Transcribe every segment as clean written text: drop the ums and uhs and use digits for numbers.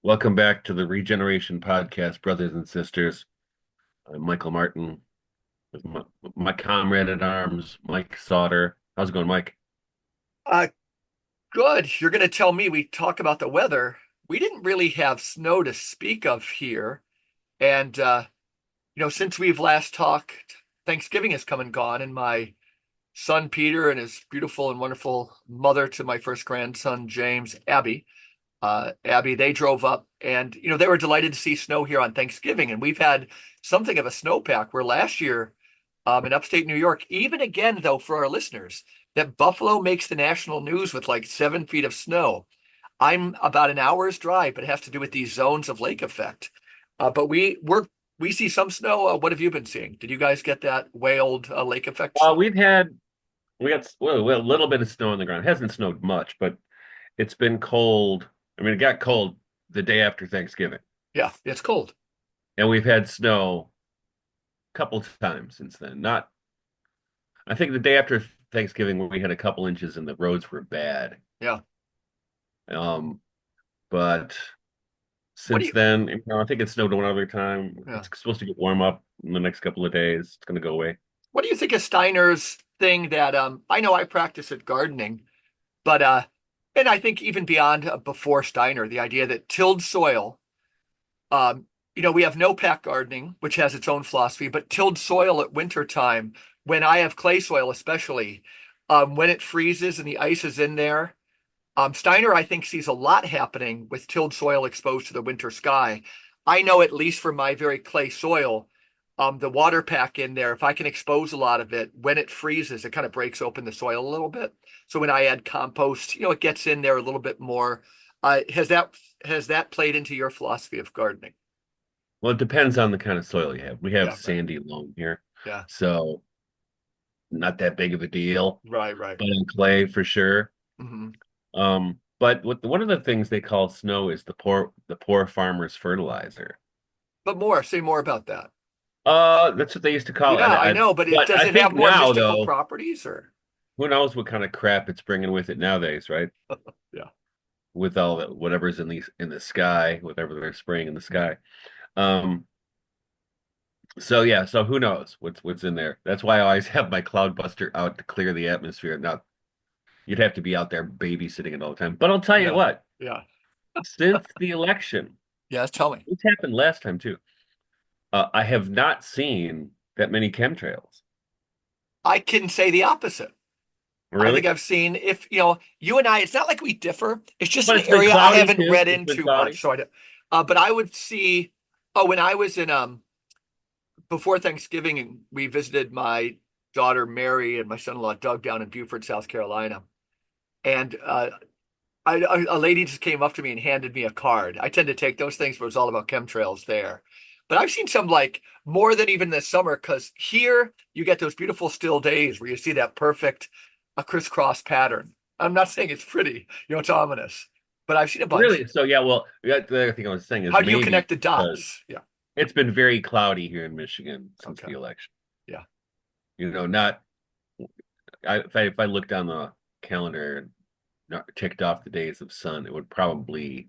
Welcome back to the Regeneration Podcast, brothers and sisters. I'm Michael Martin with my comrade at arms, Mike Sauter. How's it going, Mike? Uh, Good. You're going to tell me we talk about the weather. We didn't really have snow to speak of here. And, since we've last talked, Thanksgiving has come and gone, and my son Peter and his beautiful and wonderful mother to my first grandson, James, Abby, they drove up and, they were delighted to see snow here on Thanksgiving. And we've had something of a snowpack where last year, in upstate New York, even again, though, for our listeners, that Buffalo makes the national news with like 7 feet of snow. I'm about an hour's drive, but it has to do with these zones of lake effect. But we see some snow. What have you been seeing? Did you guys get that way old lake effect Uh, snow? we've had we got a little bit of snow on the ground. It hasn't snowed much, but it's been cold. I mean, it got cold the day after Thanksgiving, Yeah, it's cold. and we've had snow a couple times since then. Not, I think the day after Thanksgiving we had a couple inches and the roads were bad. Yeah. Um, but What do since you? then, I think it snowed one other time. Yeah. It's supposed to get warm up in the next couple of days. It's going to go away. What do you think of Steiner's thing that I know I practice at gardening, but and I think even beyond before Steiner, the idea that tilled soil, um, we have no pack gardening, which has its own philosophy, but tilled soil at winter time, when I have clay soil especially, when it freezes and the ice is in there, Steiner, I think, sees a lot happening with tilled soil exposed to the winter sky. I know, at least for my very clay soil, the water pack in there, if I can expose a lot of it, when it freezes, it kind of breaks open the soil a little bit. So when I add compost, it gets in there a little bit more. Has that played into your philosophy of gardening? Well, it depends on the kind of soil you have. We have Yeah, right. sandy loam here, Yeah, so not that big of a deal, right, right. but in clay for sure. Hmm. But one of the things they call snow is the poor farmer's fertilizer. Say more about that. That's what they used to call it. Yeah, I know, but But does I it have think more now mystical though, properties or? who knows what kind of crap it's bringing with it nowadays, right? Yeah. With all that whatever's in the sky, whatever they're spraying in the sky. Um, so yeah, so who knows what's in there? That's why I always have my cloud buster out to clear the atmosphere. Now you'd have to be out there babysitting it all the time. But I'll tell you Yeah, what, yeah. since the election, Yes, tell me. this happened last time too. I have not seen that many chemtrails. I can say the opposite. I think Really? I've seen, if you and I, it's not like we differ. It's just But an it's been area I cloudy haven't too. read It's been into cloudy. much. But I would see. Oh, when I was in before Thanksgiving, and we visited my daughter Mary and my son-in-law Doug down in Beaufort, South Carolina, and a lady just came up to me and handed me a card. I tend to take those things, but it was all about chemtrails there. But I've seen some, like, more than even this summer, because here you get those beautiful still days where you see that perfect a crisscross pattern. I'm not saying it's pretty, it's ominous, but I've seen a bunch. Really? So yeah, well, the other thing I was saying is How do you maybe connect the because dots? Yeah. it's been very cloudy here in Michigan since Okay. the election. Yeah. Not if I looked on the calendar and checked off the days of sun, it would probably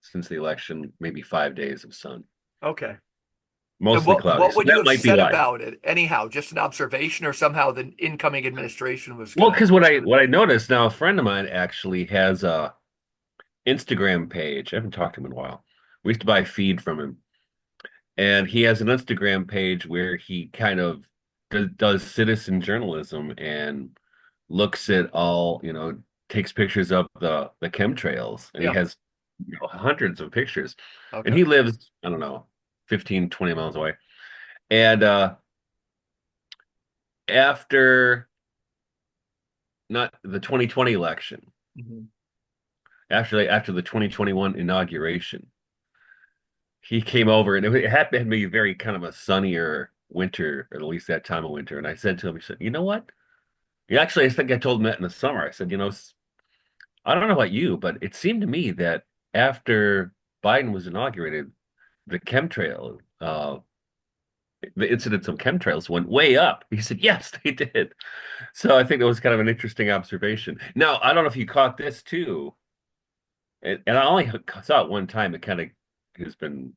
since the election maybe 5 days of sun, Okay. And mostly cloudy. what So would you that have might be said why. about it anyhow? Just an observation, or somehow the incoming administration was Well, gonna. because what I noticed now, a friend of mine actually has a Instagram page. I haven't talked to him in a while. We used to buy feed from him, and he has an Instagram page where he kind of does citizen journalism and looks at all, takes pictures of the chemtrails, and he Yeah. has hundreds of pictures. And Okay. he lives, I don't know, 15, 20 miles away. And after not the 2020 election, Mhm. after the 2021 inauguration, he came over and it happened to be very kind of a sunnier winter, or at least that time of winter. And I said to him, he said, you know what? Yeah, actually, I think I told him that in the summer. I said, I don't know about you, but it seemed to me that after Biden was inaugurated, the chemtrail, the incidence of chemtrails went way up. He said, yes, they did. So I think that was kind of an interesting observation. Now, I don't know if you caught this too. and I only saw it one time. It kind of has been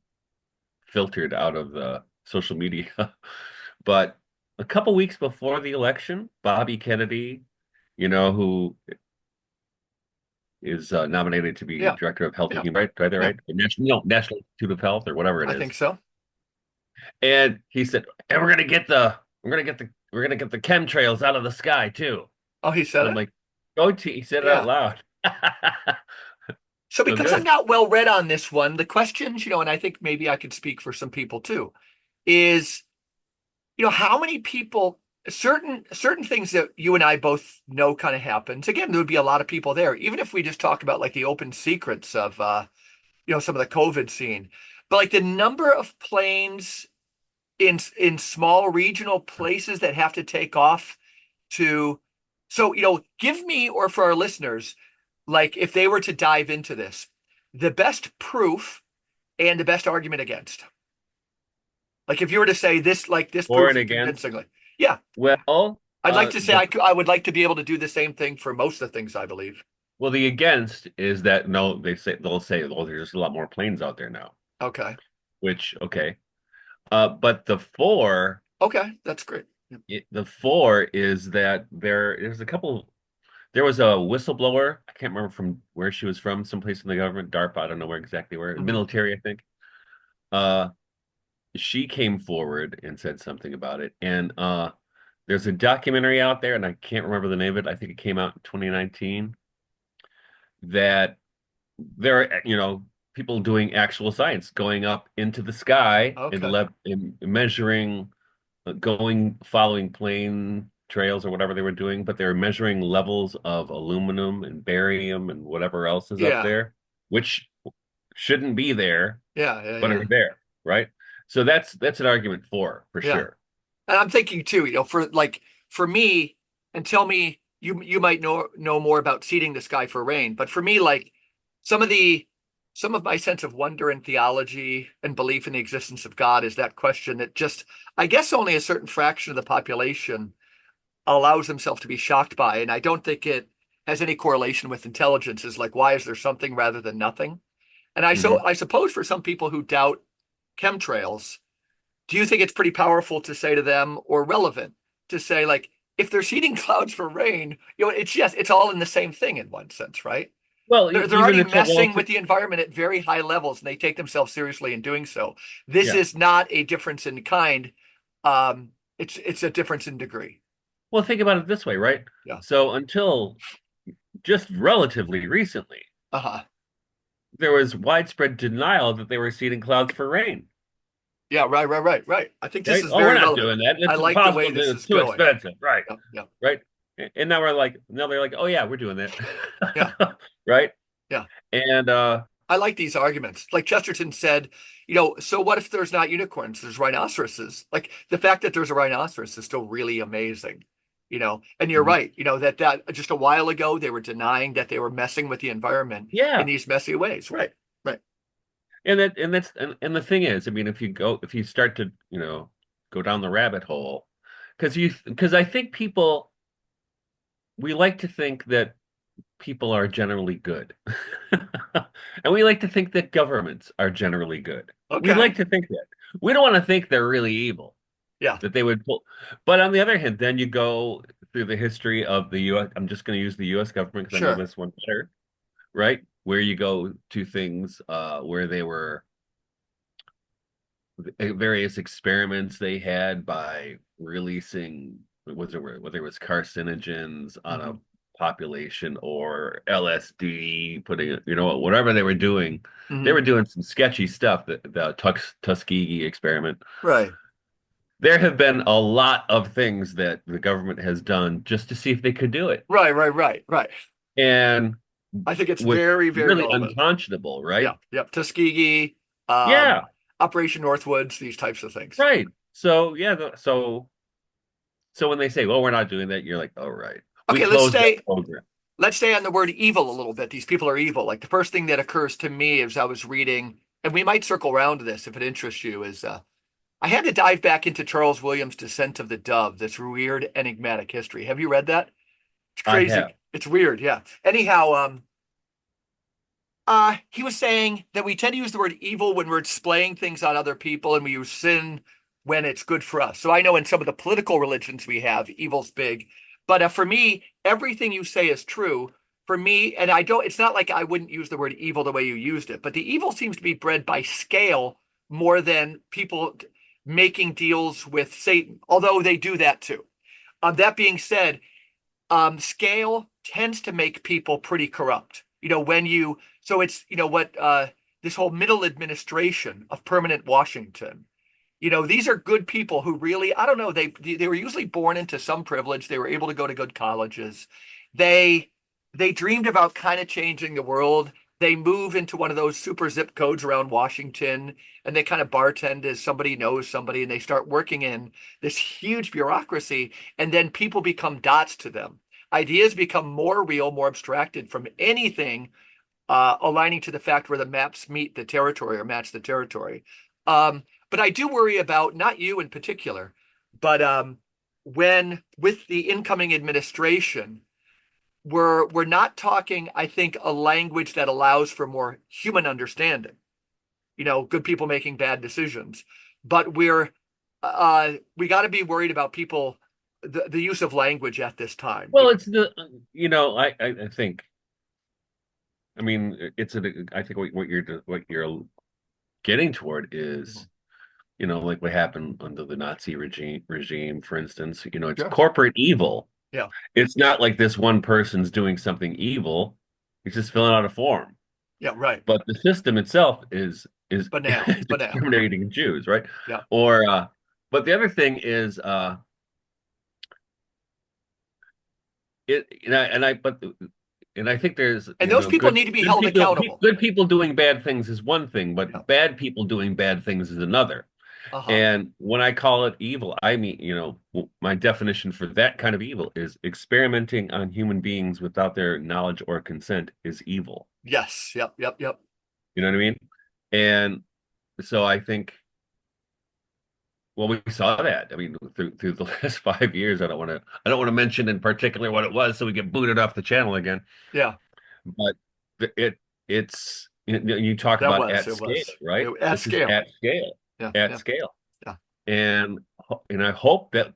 filtered out of the social media. But a couple weeks before the election, Bobby Kennedy, who is nominated to be Yeah, director of Health and yeah, Human Rights, right there, yeah. right? The National Institute of Health or whatever it I think is. so. And he said, and we're gonna get the chemtrails out of the sky too. Oh, he And said I'm it? like, go to, he said it out Yeah. loud. So So because I'm good. not well read on this one, the questions, and I think maybe I could speak for some people too, is, how many people, certain things that you and I both know kind of happens. Again, there would be a lot of people there, even if we just talk about like the open secrets of some of the COVID scene. But like the number of planes in small regional places that have to take off to, so give me, or for our listeners, like if they were to dive into this, the best proof and the best argument against. Like if you were to say this, like this For proves and it against. convincingly. Yeah, Well, I'd like to say the I would like to be able to do the same thing for most of the things I believe. well, the against is that no, they'll say, well, there's just a lot more planes out there now, Okay. which okay. But That's great. the for is that there's a couple. There was a whistleblower. I can't remember from where she was from, someplace in the government, DARPA. I don't know where exactly where, Mhm. military, I think. Uh, she came forward and said something about it. And there's a documentary out there, and I can't remember the name of it. I think it came out in 2019. That there are, people doing actual science, going up into the sky Okay. and measuring, following plane trails or whatever they were doing, but they were measuring levels of aluminum and barium and whatever else is up Yeah. there, which shouldn't be there, Yeah. Yeah. but Yeah. are there, right? So that's an argument for Yeah. sure. And I'm thinking too, for me, and tell me you might know more about seeding the sky for rain, but for me, like some of the some of my sense of wonder in theology and belief in the existence of God is that question that just I guess only a certain fraction of the population allows themselves to be shocked by. And I don't think it has any correlation with intelligence, is like why is there something rather than nothing? And Mhm. I suppose for some people who doubt chemtrails, do you think it's pretty powerful to say to them, or relevant to say, like, if they're seeding clouds for rain, it's all in the same thing in one sense, right? Well, They're even already until messing with the environment at very high levels, and they take themselves seriously in doing so. This yeah. is not a difference in kind. It's a difference in degree. Well, think about it this way, right? Yeah. So until just relatively recently, Uh-huh. there was widespread denial that they were seeding clouds for rain. Yeah, right, right, right, right. I think this Right? is Oh, we're very not relevant. doing that. I It's like the way impossible. this It's is too going. expensive. Right. Yeah, yeah, Right. And now they're like, oh yeah, we're doing that. yeah, Right. yeah. And I like these arguments. Like Chesterton said, so what if there's not unicorns? There's rhinoceroses. Like the fact that there's a rhinoceros is still really amazing. And you're mhm. right, that just a while ago they were denying that they were messing with the environment in Yeah. these messy ways. Right, right. And the thing is, I mean, if you start to, go down the rabbit hole, because I think we like to think that people are generally good. And we like to think that governments are generally good. We like Okay. to think that. We don't want to think they're really evil, Yeah, that they would pull. But on the other hand, then you go through the history of the US. I'm just going to use the US government because I know sure. this one better, right? Where you go to things where they were various experiments they had by releasing whether it was carcinogens on a Hmm. population or LSD, putting it, whatever they Hmm. were doing some sketchy stuff. The Tuskegee experiment. Right, There have been a lot of things that the government has done just to see if they could do it, right, right, right, right. and I think it's was very, very really relevant. unconscionable, right? Yeah, yep. Tuskegee, Yeah, Operation Northwoods, these types of things. right. So yeah, so when they say, "Well, we're not doing that," you're like, "Oh, right. We Okay, closed that program." let's stay on the word evil a little bit. These people are evil. Like the first thing that occurs to me as I was reading, and we might circle around to this if it interests you, is I had to dive back into Charles Williams' Descent of the Dove, this weird enigmatic history. Have you read that? It's I have. crazy. It's weird, yeah. Anyhow, He was saying that we tend to use the word evil when we're displaying things on other people, and we use sin when it's good for us. So I know in some of the political religions we have, evil's big. But for me, everything you say is true. For me, and I don't, it's not like I wouldn't use the word evil the way you used it, but the evil seems to be bred by scale more than people making deals with Satan, although they do that too. That being said, scale tends to make people pretty corrupt. So it's, what, this whole middle administration of permanent Washington, these are good people who really, I don't know, they were usually born into some privilege. They were able to go to good colleges. They they dreamed about kind of changing the world. They move into one of those super zip codes around Washington, and they kind of bartend as somebody knows somebody, and they start working in this huge bureaucracy, and then people become dots to them. Ideas become more real, more abstracted from anything aligning to the fact where the maps meet the territory or match the territory. But I do worry about, not you in particular, but when with the incoming administration, we're not talking, I think, a language that allows for more human understanding. Good people making bad decisions, but we got to be worried about people, the use of language at this time. Well, it's the I think I mean I think what you're getting toward is like what happened under the Nazi regime, for instance. It's Sure. corporate evil. Yeah. It's not like this one person's doing something evil. He's just filling out a form. Yeah. Right. But the system itself is Banal. is Banal. exterminating Jews, right? Yeah. Or but the other thing is it and I but and I think there's And those people good need to be good held people accountable. good people doing bad things is one thing, Yeah. but bad people doing bad things is another. Uh-huh. And when I call it evil, I mean, my definition for that kind of evil is experimenting on human beings without their knowledge or consent is evil. Yes. Yep. Yep. Yep. You know what I mean? And so I think, well, we saw that. I mean, through the last 5 years, I don't want to mention in particular what it was, so we get booted off the channel again. Yeah. But it's you talk That about was. at It scale, was. right? At This is scale. at scale, Yeah. at Yeah. scale, Yeah. and I hope that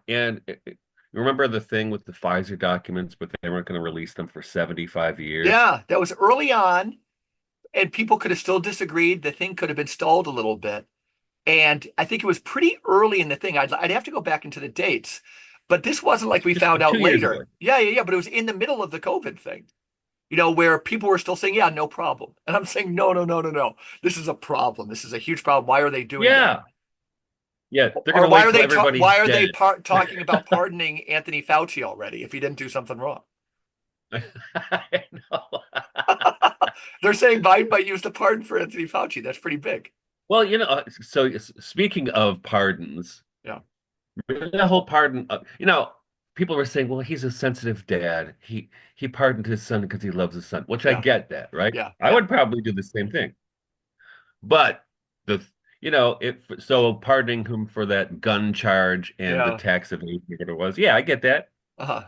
you remember the thing with the Pfizer documents, but they weren't going to release them for 75 years. Yeah. That was early on, and people could have still disagreed. The thing could have been stalled a little bit. And I think it was pretty early in the thing. I'd have to go back into the dates, but this wasn't like we Just found out 2 years ago. later. Yeah, yeah, yeah. But it was in the middle of the COVID thing, where people were still saying, yeah, no problem. And I'm saying, no, no, no, no, no. This is a problem. This is a huge problem. Why are they doing that? Yeah, yeah, they're going Or to why wait are till they everybody's why are they dead. talking about pardoning Anthony Fauci already if he didn't do something wrong? I know. They're saying Biden might use the pardon for Anthony Fauci. That's pretty big. Well, so speaking of pardons, Yeah, the whole pardon, people were saying, well, he's a sensitive dad. He pardoned his son because he loves his son, which I yeah, get that, right? yeah, I yeah, would probably do the same thing. But the it so pardoning him for that gun charge and the yeah. tax evasion, whatever it was, yeah, I get that. Uh-huh,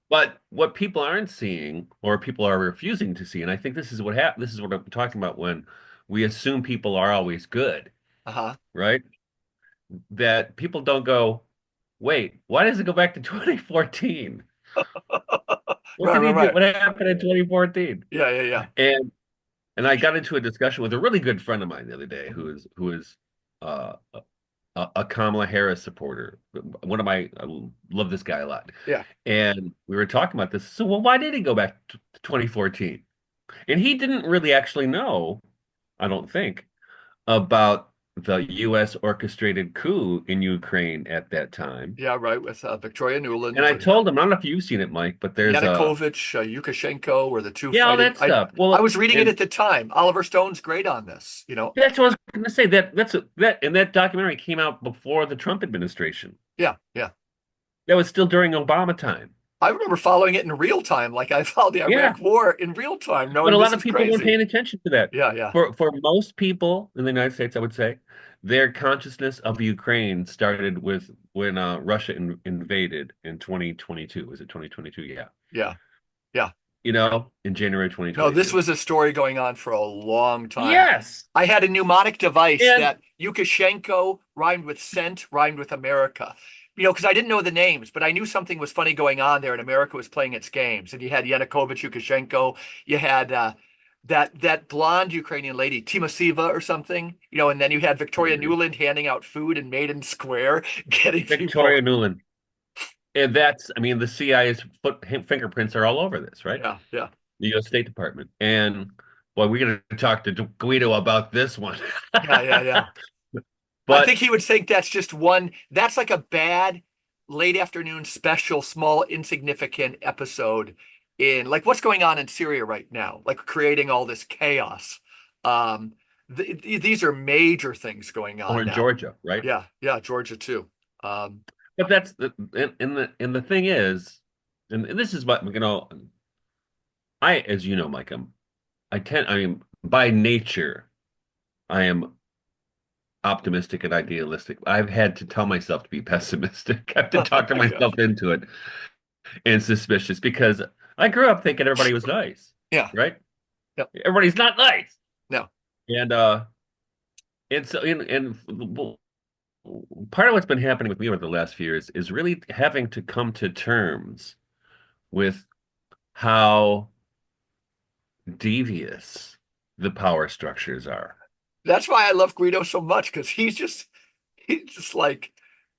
But what people aren't seeing, or people are refusing to see, and I think this is what I'm talking about when we assume people are always good, uh-huh. right? That people don't go, wait, why does it go back to 2014? What Right, did right, he do? right. What happened in 2014? Yeah, yeah, yeah, And and I got into a discussion with a really good friend of mine the other day who is uh, a Kamala Harris supporter. I love this guy a lot. yeah. And we were talking about this. So, well, why did he go back to 2014? And he didn't really actually know, I don't think, about the U.S. orchestrated coup in Ukraine at that time. Yeah, right, with Victoria And Nuland I and told him, I don't know if you've seen it, Mike, but there's Yanukovych, Lukashenko were the two yeah, all fighting. that I stuff. I Well, was reading it and at the time. Oliver Stone's great on this. that's what I was going to say. That documentary came out before the Trump administration. Yeah, yeah. That was still during Obama time. I remember following it in real time, like I followed the Yeah. Iraq War in real time, But a knowing this lot of is people weren't crazy. paying attention to that. Yeah, yeah, For most people in the United States, I would say, their consciousness of Ukraine started with when Russia invaded in 2022. Was it 2022? Yeah. yeah, yeah. in January No, this 2022. was a story going on for a long time. Yes. I had a mnemonic device And that Lukashenko rhymed with cent, rhymed with America. Because I didn't know the names, but I knew something was funny going on there, and America was playing its games. And you had Yanukovych, Lukashenko, you had that blonde Ukrainian lady, Timoseva or something, and then you had Victoria Nuland handing out food in Maiden Square, getting people. Victoria Nuland. And I mean, the CIA's fingerprints are all over this, right? Yeah, yeah, The U.S. State Department. And boy, we're going to talk to Guido about this one. yeah, yeah, yeah. I think But he would think that's just one, that's like a bad late afternoon special, small, insignificant episode in like what's going on in Syria right now, like creating all this chaos. Um, these are major things going or on in now. Georgia, right? Yeah, yeah, Georgia too. Um, But that's the thing is, and this is what as you know, Mike, I mean, by nature, I am optimistic and idealistic. I've had to tell myself to be pessimistic. I have to talk to yeah, myself into it and suspicious because I grew up thinking everybody was nice, yeah, right? yep, Everybody's not nice. no, And so and part of what's been happening with me over the last few years is really having to come to terms with how devious the power structures are. that's why I love Guido so much because he's just like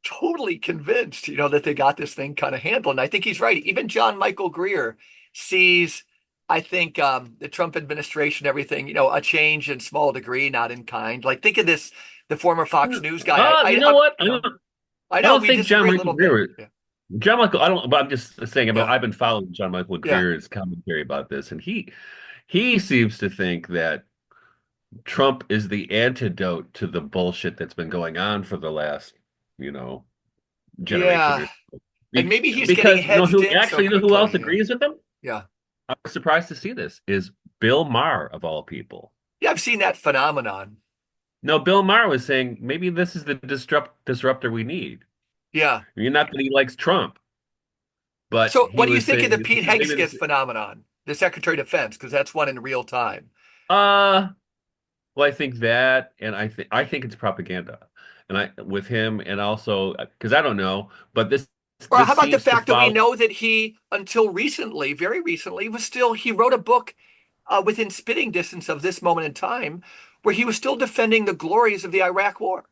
totally convinced, that they got this thing kind of handled. And I think he's right. Even John Michael Greer sees, I think, the Trump administration, everything, a change in small degree, not in kind. Like think of this, the former Fox News guy. You know what? I I know don't we think John disagree a Michael little bit. Greer. Yeah, John Michael, I don't. But I'm just saying about. yeah, I've been following John Michael yeah. Greer's commentary about this, and he seems to think that Trump is the antidote to the bullshit that's been going on for the last, you know, generation Yeah. or so. And maybe he's getting Because hedged who in so who else quickly. Yeah, agrees with him? yeah, I was surprised to see this is Bill Maher of all people. yeah. I've seen that phenomenon. No, Bill Maher was saying maybe this is the disruptor we need. Yeah. I mean, not that he likes Trump, but So what he do you was think of the saying Pete maybe Hegseth this. phenomenon, the Secretary of Defense? Because that's one in real time. Uh, well, I think that, and I think it's propaganda, and I with him, and also because I don't know, but this Or how this about the seems to fact that we follow. know that he, until recently, very recently, he wrote a book within spitting distance of this moment in time where he was still defending the glories of the Iraq War.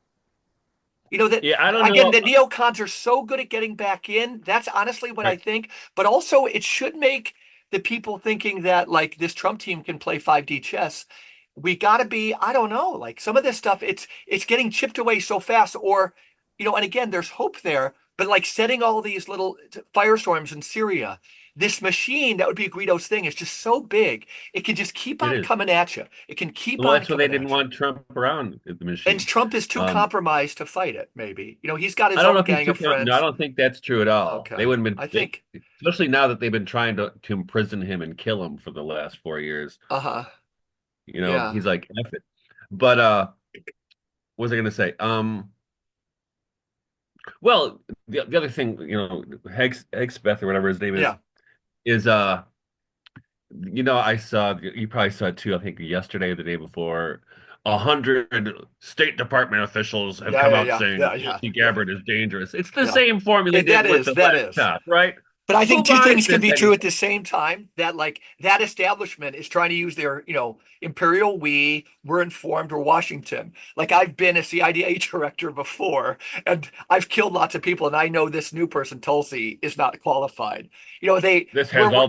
That Yeah, I don't again, know. the neocons are so good at getting back in. That's honestly what I Right. think. But also, it should make the people thinking that like this Trump team can play 5D chess. We got to be, I don't know, like some of this stuff, it's getting chipped away so fast. Or, and again, there's hope there. But like setting all these little firestorms in Syria, this machine that would be Guido's thing is just so big. It can just keep It on is. coming at you. It can keep Well, on that's why they coming didn't at you. want Trump around at the And machine. Trump is too Um, compromised to fight it, maybe. He's got I his don't know own if he's gang too. of No, I friends. don't think that's true at all. They Okay. wouldn't have I been, think, especially now that they've been trying to imprison him and kill him for the last 4 years. uh-huh. Yeah. He's like, F it. But what was I going to say? Well, the other thing, Hegseth or whatever his name Yeah. is I saw you probably saw it too. I think yesterday or the day before, 100 State Department officials have Yeah, come yeah, out yeah. saying Yeah, yeah, Tulsi yeah. Gabbard is dangerous. It's the Yeah. same formula they It, did that with is, the that is. laptop, right? But I Who think two buys things can this be true at anymore? the same time. That like that establishment is trying to use their, imperial we're informed, we're Washington. Like I've been a CIDA director before, and I've killed lots of people, and I know this new person, Tulsi, is not qualified. They This has we're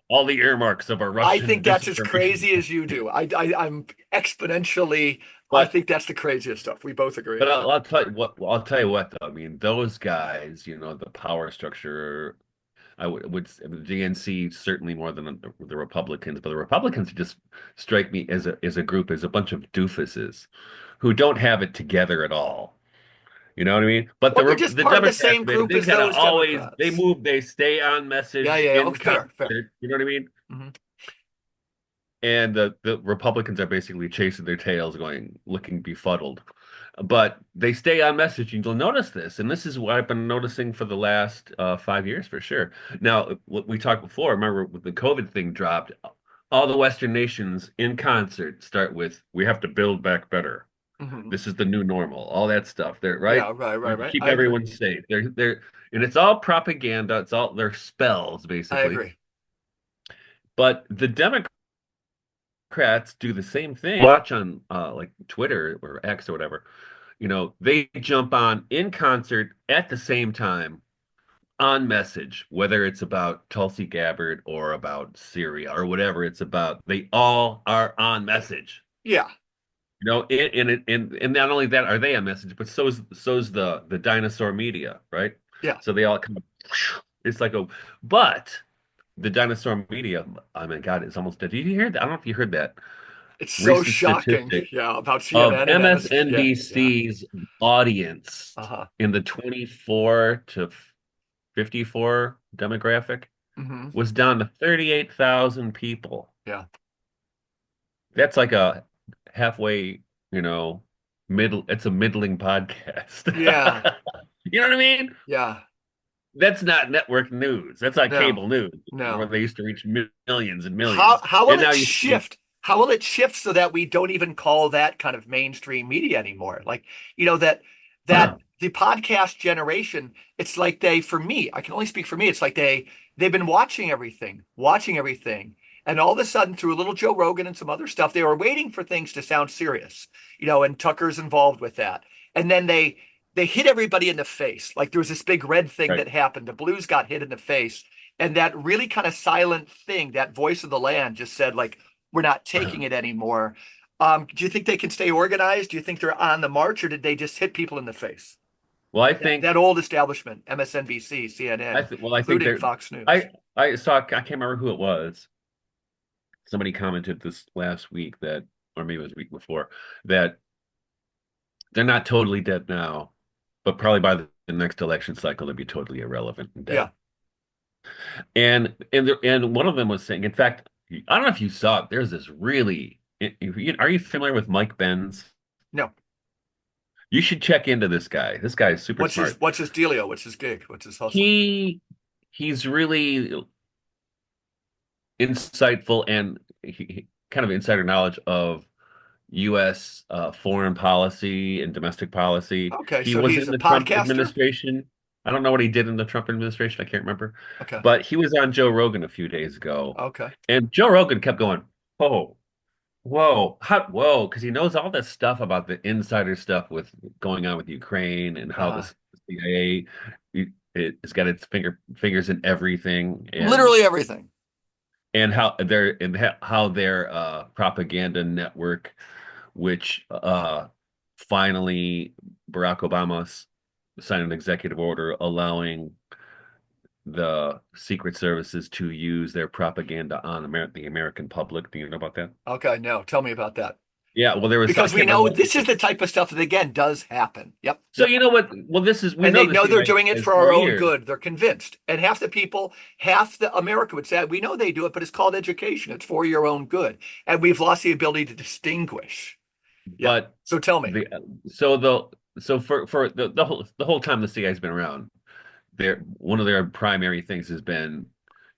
all the earmarks of a I Russian think that's as disinformation. crazy as you do. I'm exponentially. I But think that's the craziest stuff. We both agree but on that. I'll tell you what though. I mean, those guys, the power structure. The DNC certainly more than the Republicans, but the Republicans just strike me as a group as a bunch of doofuses who don't have it together at all. You know what I mean? But Well, they're just the part of the Democrats, same man, group they as kind of those always they Democrats. move, they stay on Yeah, message yeah, yeah. in Okay, fair, fair. concert. You know what I mean? Hmm. and the Republicans are basically chasing their tails, going looking befuddled. But they stay on message, and you'll notice this, and this is what I've been noticing for the last 5 years for sure. Now, what we talked before, remember when the COVID thing dropped, all the Western nations in concert start with, "We have to build back better. Hmm. This is the new normal." All that stuff. They're right. Yeah, right, We right, right. keep I agree. everyone safe. And it's all propaganda. It's all their spells, I basically. agree. But the Democrats do the same thing. Watch on like Twitter or X or whatever. They jump on in concert at the same time on message, whether it's about Tulsi Gabbard or about Syria or whatever it's about. They all are on message. Yeah, And not only that are they on message, but so's the dinosaur media, right? yeah. So they all come. It's like a, but the dinosaur media. I mean, God, it's almost dead. Did you hear that? I don't know if you heard that It's so recent shocking. statistic Yeah, about of CNN and MS. Yeah, yeah. MSNBC's audience Uh-huh. in the 24 to 54 demographic Hmm. was down to 38,000 people. Yeah. That's like a halfway, you know, it's a middling podcast. Yeah. You know what I mean? Yeah. That's not network news. That's not No. cable news where No. they used to reach millions and How millions. how will And it now you see, shift? How will it shift so that we don't even call that kind of mainstream media anymore? Like, that the podcast generation, it's like they, for me, I can only speak for me, it's like they've been watching everything. And all of a sudden, through a little Joe Rogan and some other stuff, they were waiting for things to sound serious, and Tucker's involved with that. And then they hit everybody in the face. Like there was this big red thing right. that happened. The Blues got hit in the face and that really kind of silent thing, that voice of the land just said, like, we're not taking it anymore. Do you think they can stay organized? Do you think they're on the march, or did they just hit people in the face? Well, I That think old establishment, MSNBC, CNN, I think including they're Fox News. I saw I can't remember who it was. Somebody commented this last week that, or maybe it was a week before, that they're not totally dead now, but probably by the next election cycle they'll be totally irrelevant and dead. Yeah. And one of them was saying, in fact, I don't know if you saw it. There's this really, are you familiar with Mike Benz? No. You should check into this guy. This guy is super smart. What's his dealio? What's his gig? What's his hustle? He he's really insightful and kind of insider knowledge of U.S. Foreign policy and domestic policy. Okay, He so was he's in a the Trump podcaster? administration. I don't know what he did in the Trump administration. I can't remember. Okay. But he was on Joe Rogan a few days ago. Okay. And Joe Rogan kept going, "Oh, whoa," because he knows all this stuff about the insider stuff with going on with Ukraine and how the Uh-huh. CIA it's got its fingers in everything, Literally everything. and how their propaganda network, which finally Barack Obama signed an executive order allowing the secret services to use their propaganda on the American public. Do you know about that? Okay, no, tell me about that. Yeah, well, I Because we can't remember know what. this is the type of stuff that again does happen. Yep, So yep. you know what? Well, we And know they the know they're CIA doing it has for for our own years. good. They're convinced. And half the America would say, we know they do it, but it's called education. It's for your own good. And we've lost the ability to distinguish. Yeah. But So tell me. the so the so for the whole time the CIA has been around, one of their primary things has been,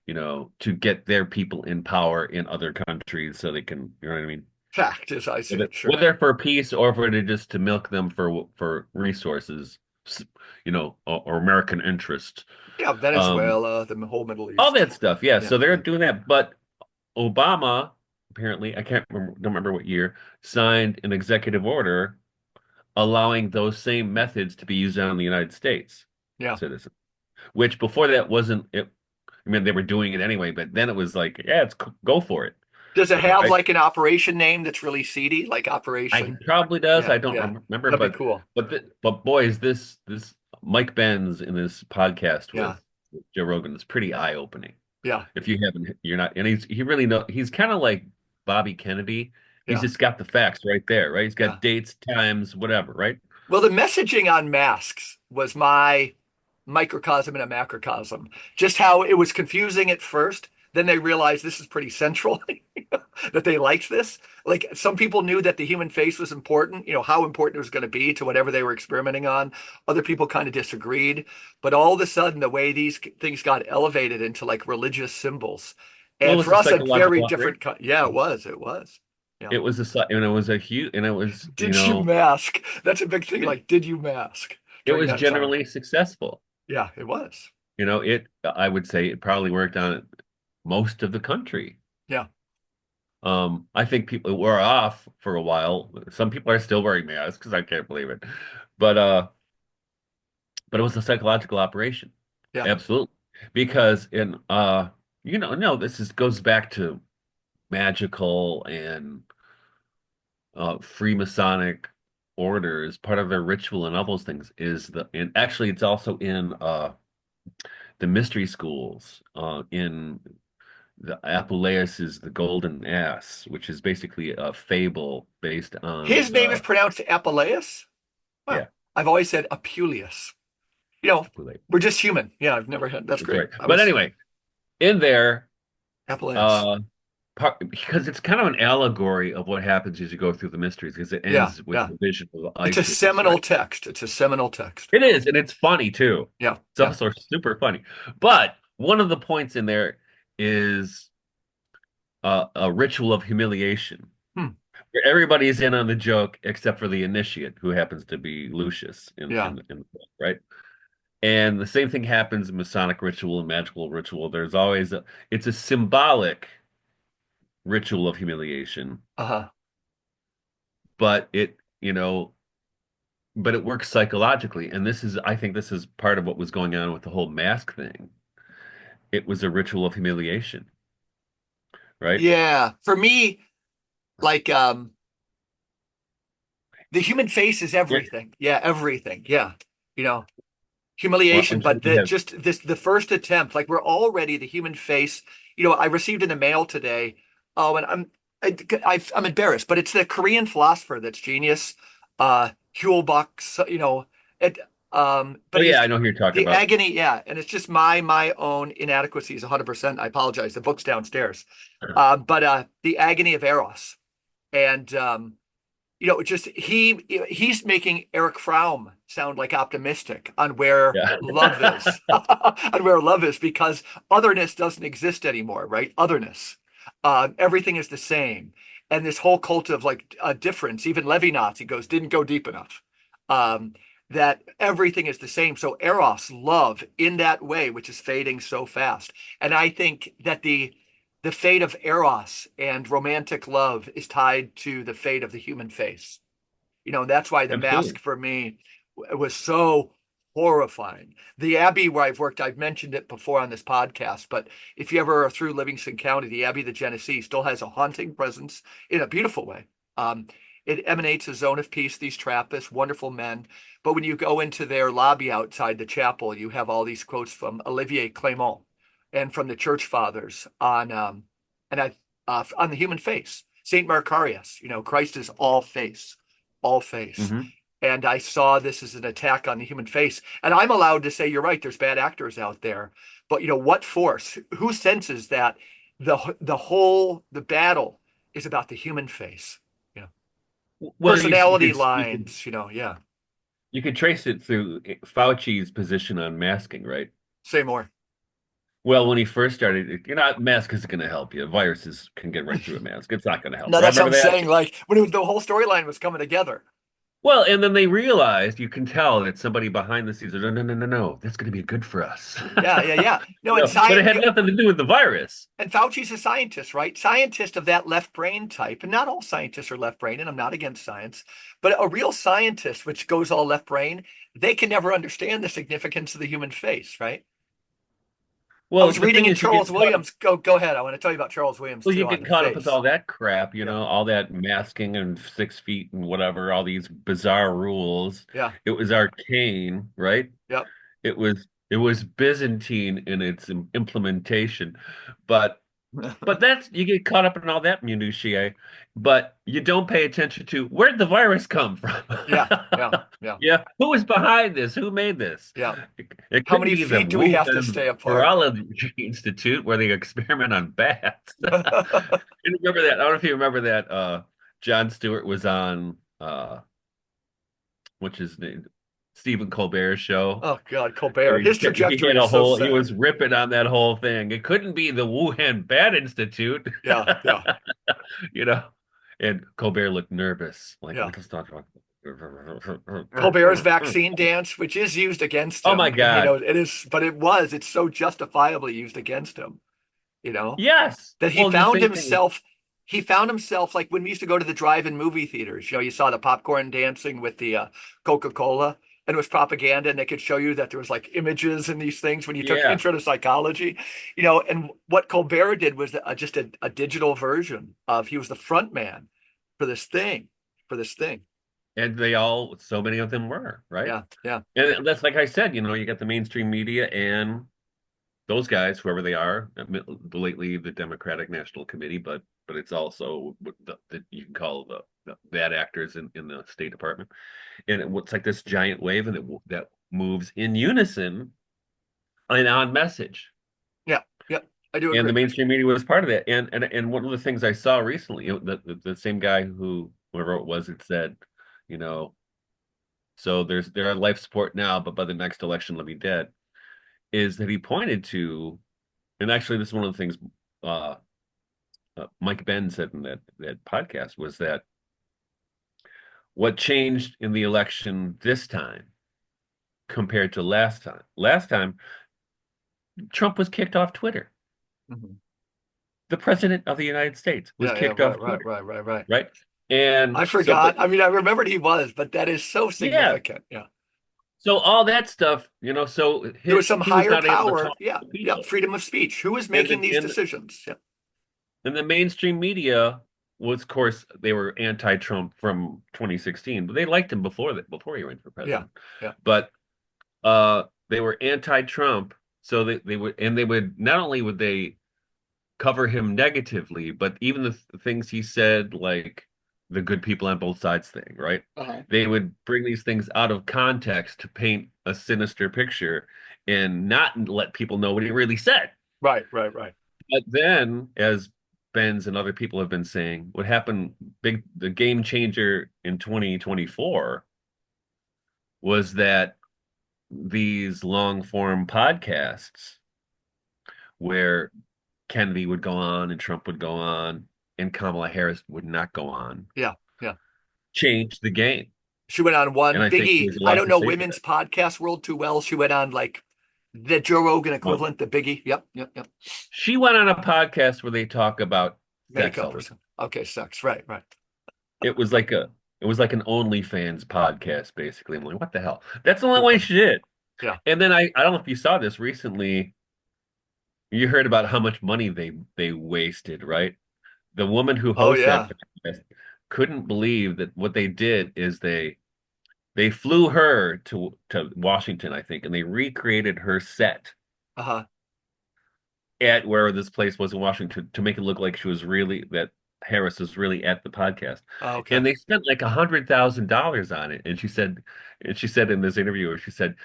to get their people in power in other countries so they can, you know what I mean? Fact, as I see Whether it, sure. whether for peace or for just to milk them for resources, or American interest. Yeah, Um, Venezuela, the whole Middle all East. that stuff. Yeah, Yeah, so they're yeah. doing that. But Obama, apparently, I don't remember what year, signed an executive order allowing those same methods to be used on the United States Yeah. citizens, which before that wasn't it. I mean, they were doing it anyway, but then it was like, yeah, go for it. Does it have Right? like an operation name that's really seedy, like I Operation? probably does. Yeah, I don't yeah. remember, That'd be but cool. boys, this Mike Benz in this podcast Yeah, with Joe Rogan is pretty eye-opening. yeah, If you haven't, you're not, and he really he's kind of like Bobby Kennedy. He's yeah, just got the facts right there, right? He's yeah. got dates, times, whatever, right? Well, the messaging on masks was my microcosm and a macrocosm. Just how it was confusing at first. Then they realized this is pretty central. that they liked this. Like some people knew that the human face was important, how important it was going to be to whatever they were experimenting on. Other people kind of disagreed. But all of a sudden, the way these things got elevated into like religious symbols, Well, and it's for a us, a very psychological different, operation. yeah, it was. It was. Yeah. It was and it was a huge, and it was, Did you mask? That's a big thing. Like, did you mask it during was that time? generally successful. Yeah, it was. I would say it probably worked on most of the country. Yeah. I think people were off for a while. Some people are still wearing masks because I can't believe it. But but it was a psychological operation. Yeah. Absolutely. Because no, this is goes back to magical and Freemasonic orders. Part of their ritual and all those things is and actually it's also in the mystery schools in the Apuleius is the Golden Ass, which is basically a fable based on His name is pronounced Apuleius. Wow. yeah, I've always said Apuleius. You know, Apuleius. we're just human. Yeah, I've never had. That's That's great. right. But anyway, in there, Apuleius. uh, because it's kind of an allegory of what happens as you go through the mysteries, because it Yeah, ends with yeah. the vision of It's a Isis, seminal right? text. It's a seminal text. It is, and it's funny too. Yeah, It's yeah. also super funny. But one of the points in there is a ritual of humiliation. Hmm. Where everybody's in on the joke except for the initiate, who happens to be Lucius Yeah. in the book, right? And the same thing happens in Masonic ritual and magical ritual. It's a symbolic ritual of humiliation, Uh-huh. but but it works psychologically. And I think this is part of what was going on with the whole mask thing. It was a ritual of humiliation, right? Yeah. For me, like the human face is Yeah. everything. Yeah, everything. Yeah. You know, Well, humiliation, I'm sure but you have. the first attempt, like we're already the human face. I received in the mail today. Oh, and I'm embarrassed, but it's the Korean philosopher that's genius, Hulbach. It Oh but yeah, he's I know who you're talking the about. agony, yeah, and it's just my own inadequacies, 100%. I apologize. The book's downstairs. But the agony of Eros, and just he's making Eric Fromm sound like optimistic on where Yeah. love is, on where love is, because otherness doesn't exist anymore, right? Otherness, everything is the same, and this whole cult of like a difference. Even Levinas, goes, didn't go deep enough. Um, that everything is the same. So Eros, love, in that way, which is fading so fast, and I think that the fate of Eros and romantic love is tied to the fate of the human face. That's why the mask Absolutely. for me was so horrifying. The Abbey where I've worked, I've mentioned it before on this podcast, but if you ever are through Livingston County, the Abbey of the Genesee still has a haunting presence in a beautiful way. Um, it emanates a zone of peace, these Trappists, wonderful men. But when you go into their lobby outside the chapel, you have all these quotes from Olivier Clément and from the Church Fathers on the human face. Saint Macarius, Christ is all face, all face. Hmm. And I saw this as an attack on the human face. And I'm allowed to say, you're right, there's bad actors out there. But what force? Who senses that the battle is about the human face? Well, Personality lines, yeah. you could trace it through Fauci's position on masking, right? Say more. Well, when he first started, mask isn't going to help you. Viruses can get right through a mask. It's not going to help. No, that's what Remember I'm that? saying. Like the whole storyline was coming together. Well, and then they realized you can tell that somebody behind the scenes, no, no, no, no, no, that's going to be good for us. Yeah, yeah, yeah. No, and But it science, had nothing to do with the virus. and Fauci's a scientist, right? Scientist of that left brain type. And not all scientists are left brain, and I'm not against science, but a real scientist, which goes all left brain, they can never understand the significance of the human face, right? I Well, was the reading thing in is, you get Charles caught. Williams. Go ahead. I want to tell you about Charles Williams Well, you too on get the caught up with face. all that crap, Yeah, all that masking and 6 feet and whatever, all these bizarre rules. yeah, It was arcane, right? yep. It was Byzantine in its implementation, but But that's you get caught up in all that minutiae, but you don't pay attention to where'd the virus come from? Yeah, yeah, yeah, Yeah, who was behind this? Who made this? yeah. It How couldn't many be the feet do we have to Wuhan stay apart? Virology Institute where they experiment on bats. You remember that? I don't know if you remember that. Jon Stewart was on which is Stephen Colbert's show. Oh God, Where Colbert. His he trajectory had is a so whole, he sad. was ripping on that whole thing. It couldn't be the Wuhan Bat Institute, Yeah, yeah, you know. And Colbert looked nervous, like, yeah. let's not talk. Colbert's vaccine dance, which is used against Oh my him, and he God. knows it is, but it's so justifiably used against him, you know, Yes. that Well, the same thing. he found himself like when we used to go to the drive-in movie theaters, you saw the popcorn dancing with the Coca-Cola, and it was propaganda, and they could show you that there was like images and these things when you took Yeah. intro to psychology, and what Colbert did was just a digital version of he was the front man for this thing. And they all, so many of them were, right? Yeah, yeah, And that's like I said, you got the mainstream media and those guys, whoever they are, lately the Democratic National Committee, but it's also you can call the bad actors in the State Department, and it's like this giant wave, and that moves in unison and on message. yeah, yeah. I do And the agree. mainstream media was part of that. And one of the things I saw recently, the same guy who whoever it was, it said, you know, so they're on life support now, but by the next election they'll be dead. Is that he pointed to, and actually this is one of the things uh Mike Ben said in that podcast was that what changed in the election this time compared to last time. Last time, Trump was kicked off Twitter. Mhm. The president of the United States was Yeah, yeah, kicked right, off right, Twitter, right, right, right. right? And I so, forgot. but I mean, I remembered he was, but that is so yeah, significant. Yeah. so all that stuff, so There was some he was higher not able to power. talk Yeah, to yeah. people, Freedom of speech. Who is and making the these decisions? Yeah, and the mainstream media was, of course, they were anti-Trump from 2016, but they liked him before he ran for yeah, president. yeah. But they were anti-Trump, so they would not only would they cover him negatively, but even the things he said, like the good people on both sides thing, right? Uh-huh. They would bring these things out of context to paint a sinister picture and not let people know what he really said. Right, right, right. But then, as Benz and other people have been saying, what happened, the game changer in 2024 was that these long form podcasts where Kennedy would go on and Trump would go on and Kamala Harris would not go on Yeah, yeah. changed the game. She went on And one I think Biggie. there's a I lot don't to know say for women's that. podcast world too well. She went on like the Joe Rogan Well, equivalent, the Biggie. Yep, yep, yep. she went on a podcast where they talk about sex Makeup all or the time. something. Okay, sex. Right, right. It was like a it was like an OnlyFans podcast, basically. I'm like, what the hell? That's the only Too way funny. she did. Yeah. And then I don't know if you saw this recently. You heard about how much money they wasted, right? The woman who Oh hosts that yeah. podcast couldn't believe that what they did is they flew her to Washington, I think, and they recreated her set Uh-huh. at where this place was in Washington to make it look like she was really that Harris was really at the podcast. Okay. And they spent like $100,000 on it. And she said in this interview, she said,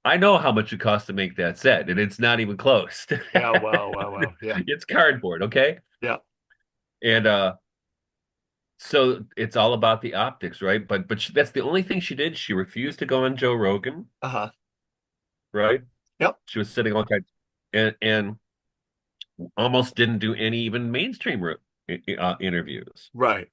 I know how much it costs to make that set, and it's not even close. Yeah. Wow. Wow. Wow. Yeah. It's cardboard, okay? Yeah. And so it's all about the optics, right? But that's the only thing she did. She refused to go on Joe Rogan, Uh-huh. right? Yep. She was sitting all kinds and almost didn't do any even mainstream interviews. Right.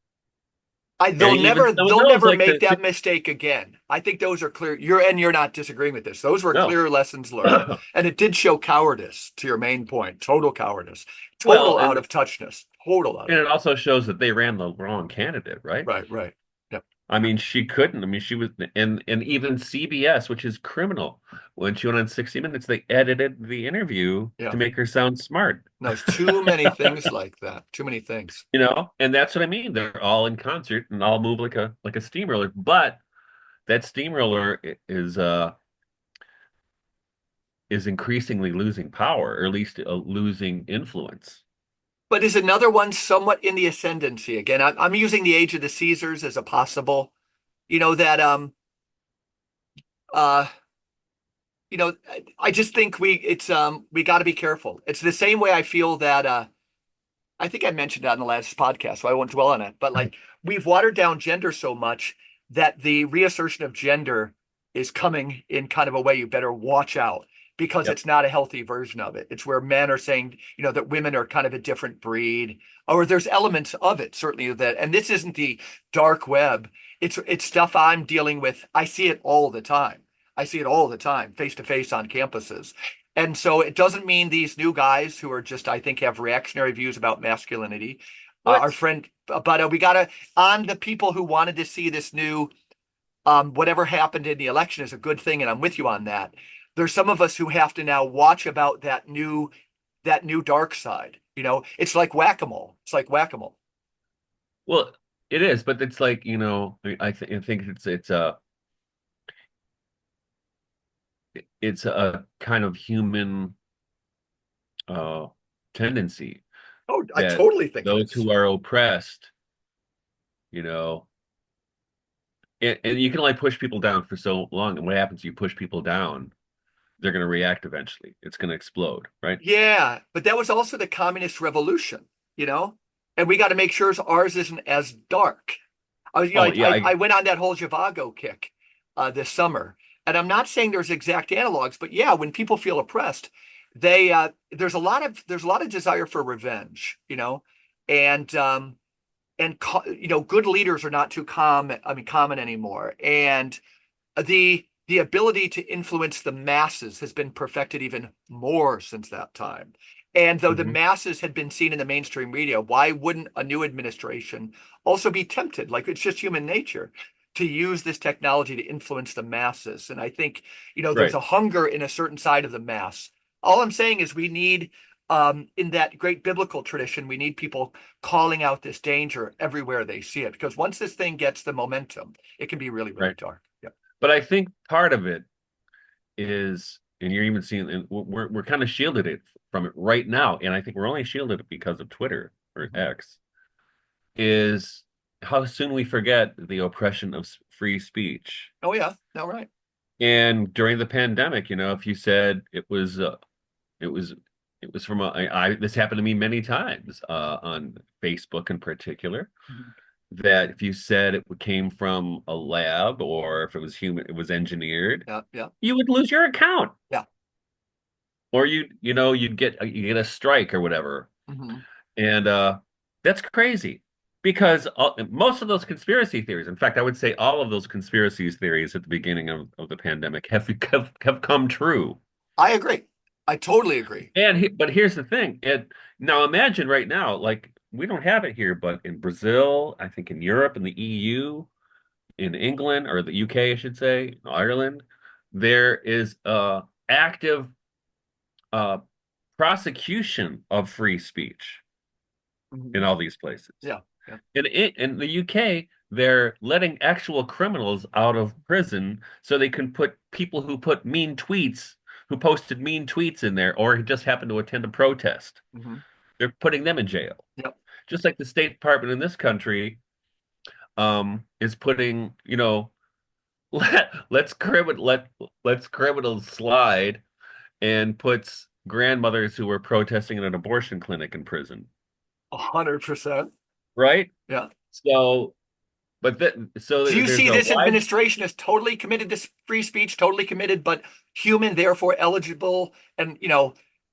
And even some of They'll those, never like make that mistake again. I think those are clear. You're not disagreeing with this. Those were no. clear lessons learned. And it did show cowardice to your main point. Total cowardice. Well, Total out of touchness. Total out and of it touch. also shows that they ran the wrong candidate, right? Right, right. Yep. I mean, she couldn't. I mean, she was, and even CBS, which is criminal, when she went on 60 Minutes, they edited the interview to Yeah. make her sound smart. No, there's too many things like that. Too many things. And that's what I mean. They're all in concert and all move like a steamroller. But that steamroller is is increasingly losing power, or at least losing influence. But is another one somewhat in the ascendancy? Again, I'm using the age of the Caesars as a possible, that uh I just think we got to be careful. It's the same way I feel that I think I mentioned that in the last podcast, so I won't dwell on it. But like we've watered down gender so much that the reassertion of gender is coming in kind of a way you better watch out because Yep. it's not a healthy version of it. It's where men are saying, that women are kind of a different breed, or there's elements of it certainly that. And this isn't the dark web. It's stuff I'm dealing with. I see it all the time. I see it all the time, face to face on campuses. And so it doesn't mean these new guys who are just, I think, have reactionary views about masculinity. Our What? friend, but we got to, on the people who wanted to see this new, whatever happened in the election is a good thing, and I'm with you on that. There's some of us who have to now watch about that new dark side. It's like whack-a-mole. It's like whack-a-mole. Well, it is, but it's like, I think it's a kind of human uh tendency Oh, I that totally think it those is. who are oppressed, you know, and you can only push people down for so long. And what happens? You push people down, they're going to react eventually. It's going to explode, right? Yeah, but that was also the communist revolution, and we got to make sure ours isn't as dark. Oh yeah, I went on that whole Zhivago kick this summer, and I'm not saying there's exact analogs, but yeah, when people feel oppressed, they there's a lot of desire for revenge, and good leaders are not too common anymore, and the ability to influence the masses has been perfected even more since that time. And though the hmm masses had been seen in the mainstream media, why wouldn't a new administration also be tempted? Like it's just human nature to use this technology to influence the masses. And I think, there's right. a hunger in a certain side of the mass. All I'm saying is we need, in that great biblical tradition, we need people calling out this danger everywhere they see it. Because once this thing gets the momentum, it can be really, really Right. dark. Yep. But I think part of it is, and you're even seeing, and we're kind of shielded it from it right now, and I think we're only shielded because of Twitter or Mhm. X, is how soon we forget the oppression of free speech. Oh yeah, no, right. And during the pandemic, if you said it was, it was from this happened to me many times on Facebook in particular, Mhm. that if you said it came from a lab or if it was human, it was engineered, Yeah, yeah, you would lose your account. yeah. Or you'd get a strike or whatever. Hmm. And that's crazy because most of those conspiracy theories, in fact, I would say all of those conspiracy theories at the beginning of the pandemic have come true. I agree. I totally agree. But here's the thing. Now imagine right now, like we don't have it here, but in Brazil, I think in Europe, in the EU, in England or the UK, I should say, Ireland, there is active uh, prosecution of free speech in Hmm. all these places. Yeah, yeah. In the UK, they're letting actual criminals out of prison so they can put people who posted mean tweets in there, or just happened to attend a protest. Hmm. They're putting them in jail. Yep. Just like the State Department in this country is putting, let's criminals slide and puts grandmothers who were protesting in an abortion clinic in prison, 100%. right? Yeah. So, but Do you there's see a this wide, administration as totally committed to free speech, totally committed, but human, therefore eligible, and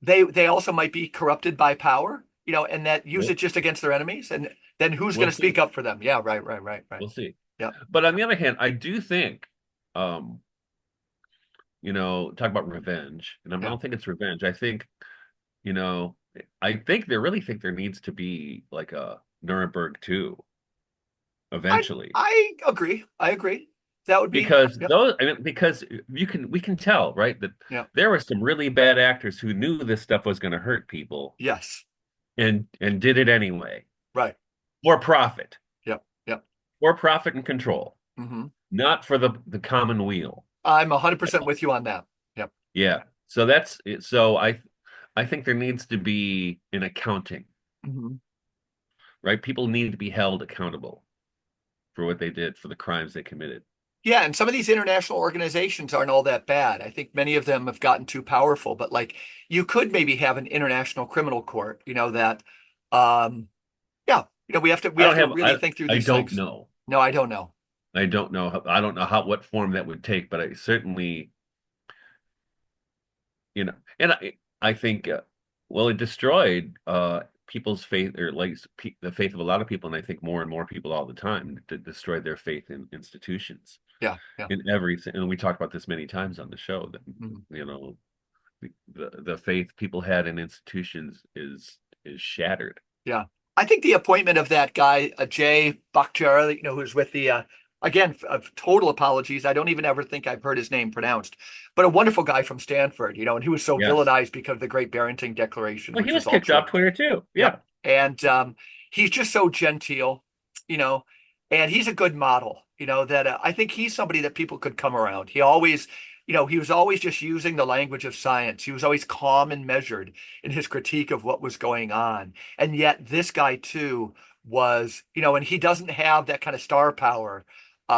they also might be corrupted by power, and that use it we'll, just against their enemies, and then who's going we'll to speak see, up for them? Yeah, right, right, right, right. we'll see. Yeah. But on the other hand, I do think, um, talk about revenge, and I Yeah. don't think it's revenge. You know, I think they really think there needs to be like a Nuremberg 2 I eventually. I agree. I agree. That would be, Because yep. because we can tell, right, that Yeah. there were some really bad actors who knew this stuff was going to hurt people Yes. and did it anyway Right. for profit, Yep. Yep. for profit and control, Hmm. not for the common weal. I'm 100% with you on that. Yep. Yeah. So that's it. So I think there needs to be an accounting, Mhm. right? People need to be held accountable for what they did, for the crimes they committed. Yeah, and some of these international organizations aren't all that bad. I think many of them have gotten too powerful, but like you could maybe have an international criminal court, that um yeah, we I have don't to have really think through I these don't things. know. No, I don't know. I don't know how what form that would take, but I certainly, and I think well, it destroyed people's faith, or like the faith of a lot of people, and I think more and more people all the time to destroy their faith in institutions Yeah, yeah. in everything. And we talked about this many times on the show that Mhm. you know the faith people had in institutions is shattered. Yeah. I think the appointment of that guy, Jay Bakhtiari, who's with the again, total apologies. I don't even ever think I've heard his name pronounced, but a wonderful guy from Stanford, and he was so Yes. villainized because of the Great Barrington Declaration, Well, he which was is all kicked true. off Twitter too. Yeah. Yep. And he's just so genteel, you know, and he's a good model, that I think he's somebody that people could come around. He always, he was always just using the language of science. He was always calm and measured in his critique of what was going on. And yet this guy too was, and he doesn't have that kind of star power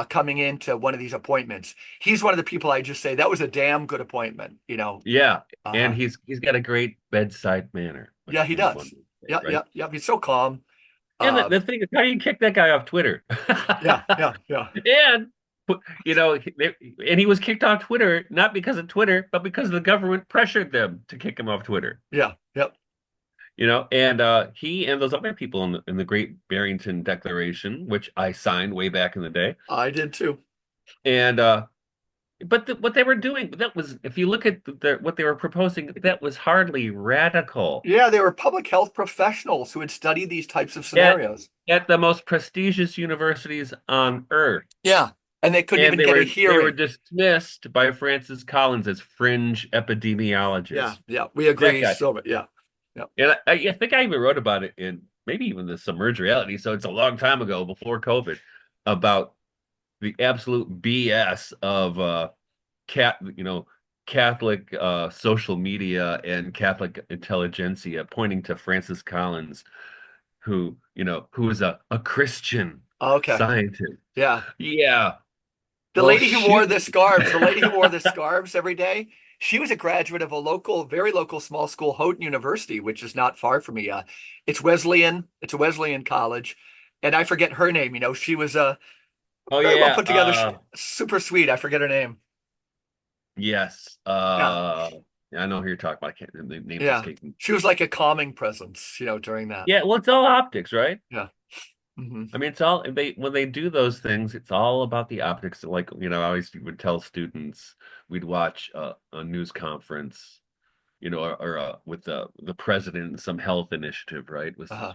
coming into one of these appointments. He's one of the people I just say that was a damn good appointment. Yeah. And Uh, he's got a great bedside manner, yeah, he one does. would say, Yeah, right? yeah, yeah. He's so calm. And Uh, the thing is, how do you kick that guy off Twitter? yeah, yeah, yeah, And and he was kicked off Twitter not because of Twitter, but because the government pressured them to kick him off Twitter. yeah, yep. And he and those other people in the Great Barrington Declaration, which I signed way back in the day, I did too. and but what they were doing, that was, if you look at what they were proposing, that was hardly radical Yeah, they were public health professionals who had studied these types of at scenarios. at the most prestigious universities on earth. Yeah, and they couldn't And even they get a were hearing. dismissed by Francis Collins as fringe Yeah, epidemiologists. yeah, we That agree. guy. So, yeah, yeah. And I think I even wrote about it in maybe even the Submerged Reality. So it's a long time ago, before COVID, about the absolute BS of cat, Catholic social media and Catholic intelligentsia, pointing to Francis Collins, who is a Christian Okay, scientist. yeah. Yeah. The Well, lady who wore shoot. the scarves, the lady who wore the scarves every day, she was a graduate of a local, very local small school, Houghton University, which is not far from me. It's Wesleyan. It's a Wesleyan college, and I forget her name. She was Oh very well yeah. put together, super sweet. I forget her name. Yes. Yeah, I know who you're talking about. I can't, the name's yeah. escaping. She was like a calming presence, during that. Yeah, well, it's all optics, right? Yeah. Hmm. I mean, it's all they when they do those things, it's all about the optics. Like, I always would tell students we'd watch a news conference, or with the president and some health initiative, right? With Uh-huh.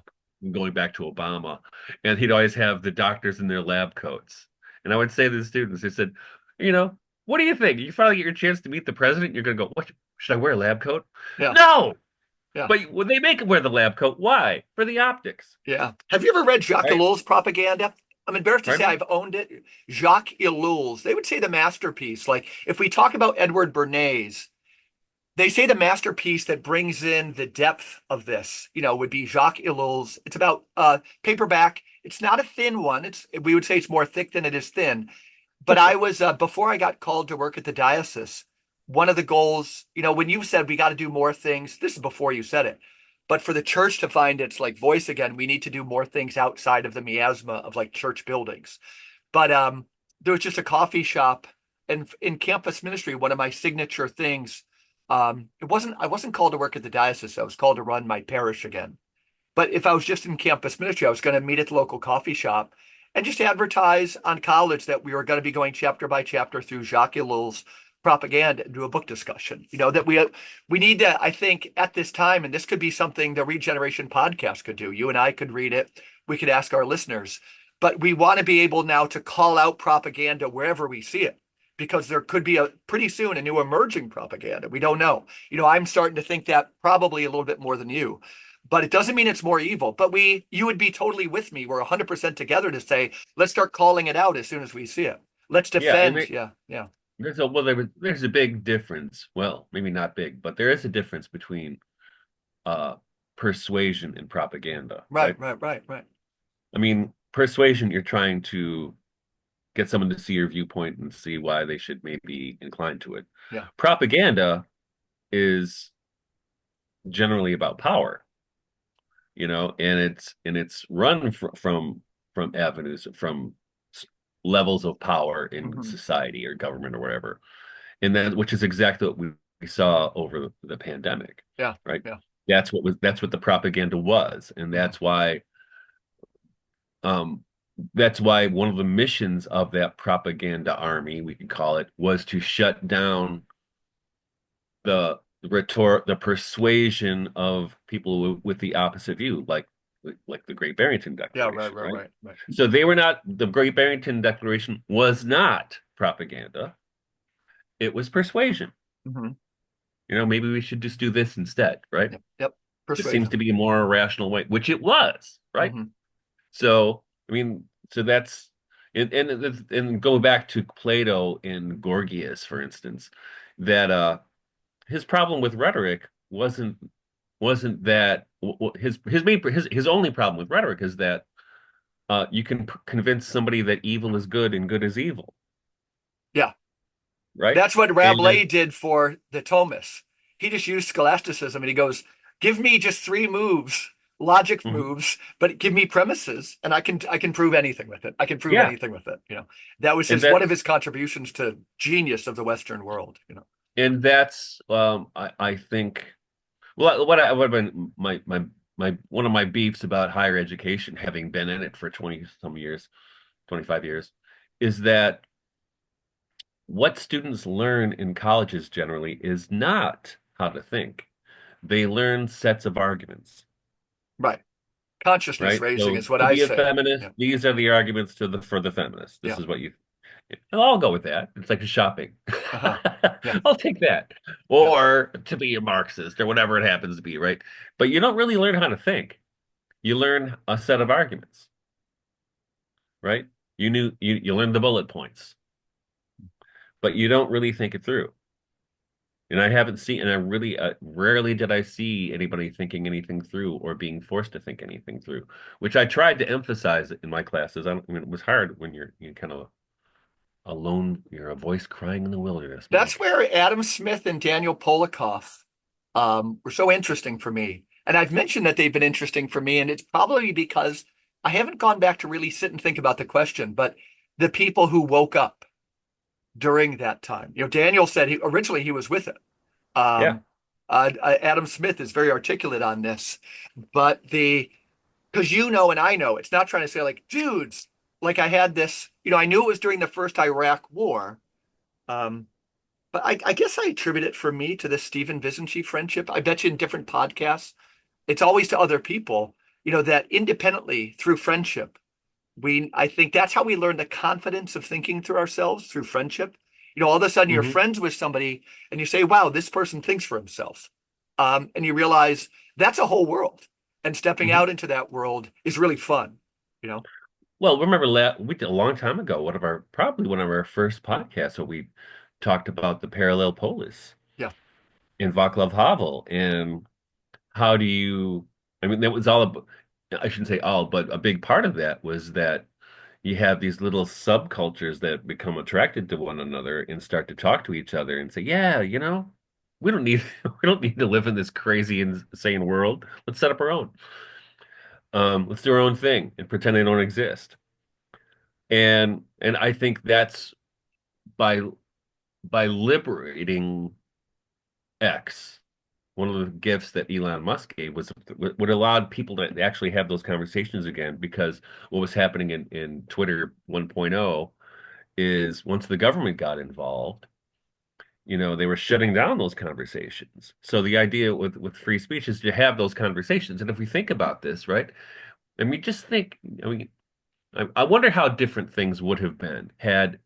going back to Obama, and he'd always have the doctors in their lab coats. And I would say to the students, I said, you know, what do you think? You finally get your chance to meet the president, you're gonna go, what should I wear a lab coat? Yeah. No, Yeah. but when they make him wear the lab coat, why? For the optics, Yeah. Have you ever read Jacques right? Ellul's propaganda? I'm embarrassed to say Pardon me? I've owned it. Jacques Ellul's, they would say the masterpiece. Like if we talk about Edward Bernays, they say the masterpiece that brings in the depth of this, would be Jacques Ellul's. It's about paperback. It's not a thin one. We would say it's more thick than it is thin. But I was before I got called to work at the diocese, one of the goals, when you said we got to do more things, this is before you said it. But for the church to find its like voice again, we need to do more things outside of the miasma of like church buildings. But there was just a coffee shop, and in campus ministry, one of my signature things. I wasn't called to work at the diocese. I was called to run my parish again. But if I was just in campus ministry, I was going to meet at the local coffee shop and just advertise on college that we were going to be going chapter by chapter through Jacques Ellul's propaganda and do a book discussion. That we need to, I think, at this time, and this could be something the Regeneration podcast could do. You and I could read it. We could ask our listeners, but we want to be able now to call out propaganda wherever we see it. Because there could be pretty soon a new emerging propaganda. We don't know. I'm starting to think that probably a little bit more than you, but it doesn't mean it's more evil. But you would be totally with me. We're 100% together to say, let's start calling it out as soon as we see it. Let's Yeah, defend. Yeah, yeah. there's a big difference. Well, maybe not big, but there is a difference between uh persuasion and propaganda, Right, right? right, right, right. I mean, persuasion, you're trying to get someone to see your viewpoint and see why they should maybe incline to it. Yeah. Propaganda is generally about power, and it's run from avenues from levels of power in Hmm. society or government or whatever, and then which is exactly what we saw over the pandemic, Yeah, right? yeah. That's what the propaganda was, and Hmm. um that's why one of the missions of that propaganda army, we could call it, was to shut down the persuasion of people with the opposite view, like the Great Barrington Yeah, right, Declaration, right, right? right, right. So the Great Barrington Declaration was not propaganda; it was persuasion. Hmm. Maybe we should just do this instead, right? Yep, yep. Just seems Persuasion. to be a more rational way, which it was, right? Hmm. So, I mean, so that's and go back to Plato and Gorgias, for instance, that his problem with rhetoric wasn't that his only problem with rhetoric is that you can convince somebody that evil is good and good is evil, Yeah. right? That's what And Rabelais did for the Thomists. He just used scholasticism and he goes, give me just three moves, logic mhm, moves, but give me premises and I can prove anything with it. I can prove yeah, anything with it. That was and his one of that's his contributions to genius of the Western world. and that's I think what have been my one of my beefs about higher education, having been in it for 20 some years, 25 years, is that what students learn in colleges generally is not how to think. They learn sets of arguments, Right. Consciousness right? raising So is what to I be a say. feminist, Yeah. these are the arguments for the feminists. This Yeah. is what you and I'll go with that. It's like a shopping. Uh-huh. Yeah. I'll take that. Yeah. Or to be a Marxist or whatever it happens to be, right? But you don't really learn how to think. You learn a set of arguments, right? You learn the bullet points, but you don't really think it through. And I haven't seen, and I really rarely did I see anybody thinking anything through or being forced to think anything through, which I tried to emphasize in my classes. I mean, it was hard when you're kind of alone. You're a voice crying in the wilderness, man. That's where Adam Smith and Daniel Polikoff were so interesting for me. And I've mentioned that they've been interesting for me, and it's probably because I haven't gone back to really sit and think about the question, but the people who woke up during that time. Daniel said originally he was with it. Yeah. Um, Adam Smith is very articulate on this, but because and I know, it's not trying to say like, dudes, like I had this, I knew it was during the first Iraq War. Um, but I guess I attribute it for me to this Stephen Vizenchi friendship. I bet you in different podcasts, it's always to other people, that independently through friendship, I think that's how we learn the confidence of thinking through ourselves through friendship. All of a sudden you're Hmm. friends with somebody and you say, wow, this person thinks for himself. And you realize that's a whole world. And stepping Hmm. out into that world is really fun, you know? Well, remember we did a long time ago, probably one of our first podcasts where we talked about the parallel polis Yeah. in Václav Havel and how do you, I mean, that was all about, I shouldn't say all, but a big part of that was that you have these little subcultures that become attracted to one another and start to talk to each other and say, yeah, we don't need we don't need to live in this crazy insane world. Let's set up our own. Let's do our own thing and pretend they don't exist. And I think that's by by liberating X, one of the gifts that Elon Musk gave was what allowed people to actually have those conversations again, because what was happening in Twitter 1.0 is once the government got involved, they were shutting down those conversations. So the idea with free speech is to have those conversations. And if we think about this, right? I mean, just think, I mean, I wonder how different things would have been had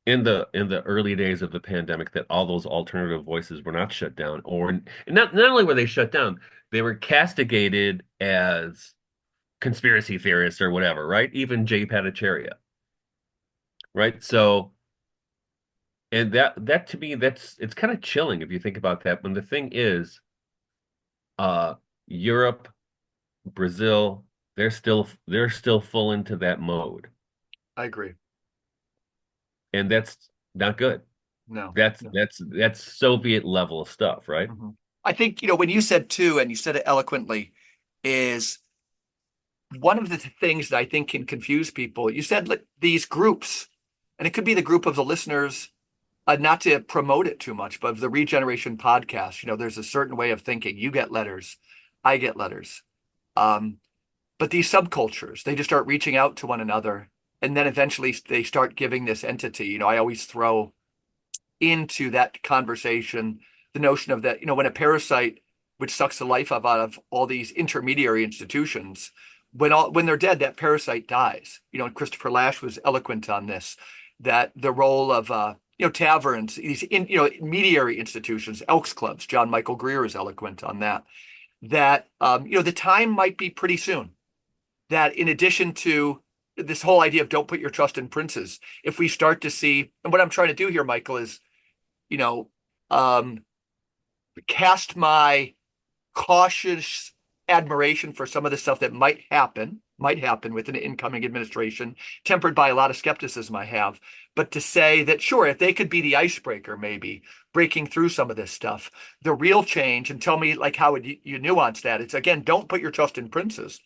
in the early days of the pandemic that all those alternative voices were not shut down, or and not only were they shut down, they were castigated as conspiracy theorists or whatever, right? Even Jay Bhattacharya, right? So, I mean, I wonder how different things would have been had in the early days of the pandemic that all those alternative voices were not shut down, or and not only were they shut down, they were castigated as conspiracy theorists or whatever, right? Even Jay Bhattacharya. Right? So And that to me, it's kind of chilling if you think about that. When the thing is, uh, Europe, Brazil, they're still full into that mode, I agree. and that's not good. No, That's no. that's that's Soviet level stuff, right? Mhm. I think, when you said too, and you said it eloquently, is one of the things that I think can confuse people. You said like, these groups, and it could be the group of the listeners, not to promote it too much, but of the Regeneration podcast, there's a certain way of thinking. You get letters, I get letters. Um, but these subcultures, they just start reaching out to one another. And then eventually they start giving this entity. I always throw into that conversation the notion of that, when a parasite, which sucks the life out of all these intermediary institutions, when they're dead, that parasite dies. And Christopher Lasch was eloquent on this, that the role of taverns, these intermediary institutions, Elks Clubs. John Michael Greer is eloquent on that. That the time might be pretty soon. That in addition to this whole idea of don't put your trust in princes, if we start to see, and what I'm trying to do here, Michael, is you know, um, cast my cautious admiration for some of the stuff that might happen with an incoming administration, tempered by a lot of skepticism I have. But to say that, sure, if they could be the icebreaker, maybe breaking through some of this stuff, the real change, and tell me like how would you nuance that? It's again, don't put your trust in princes.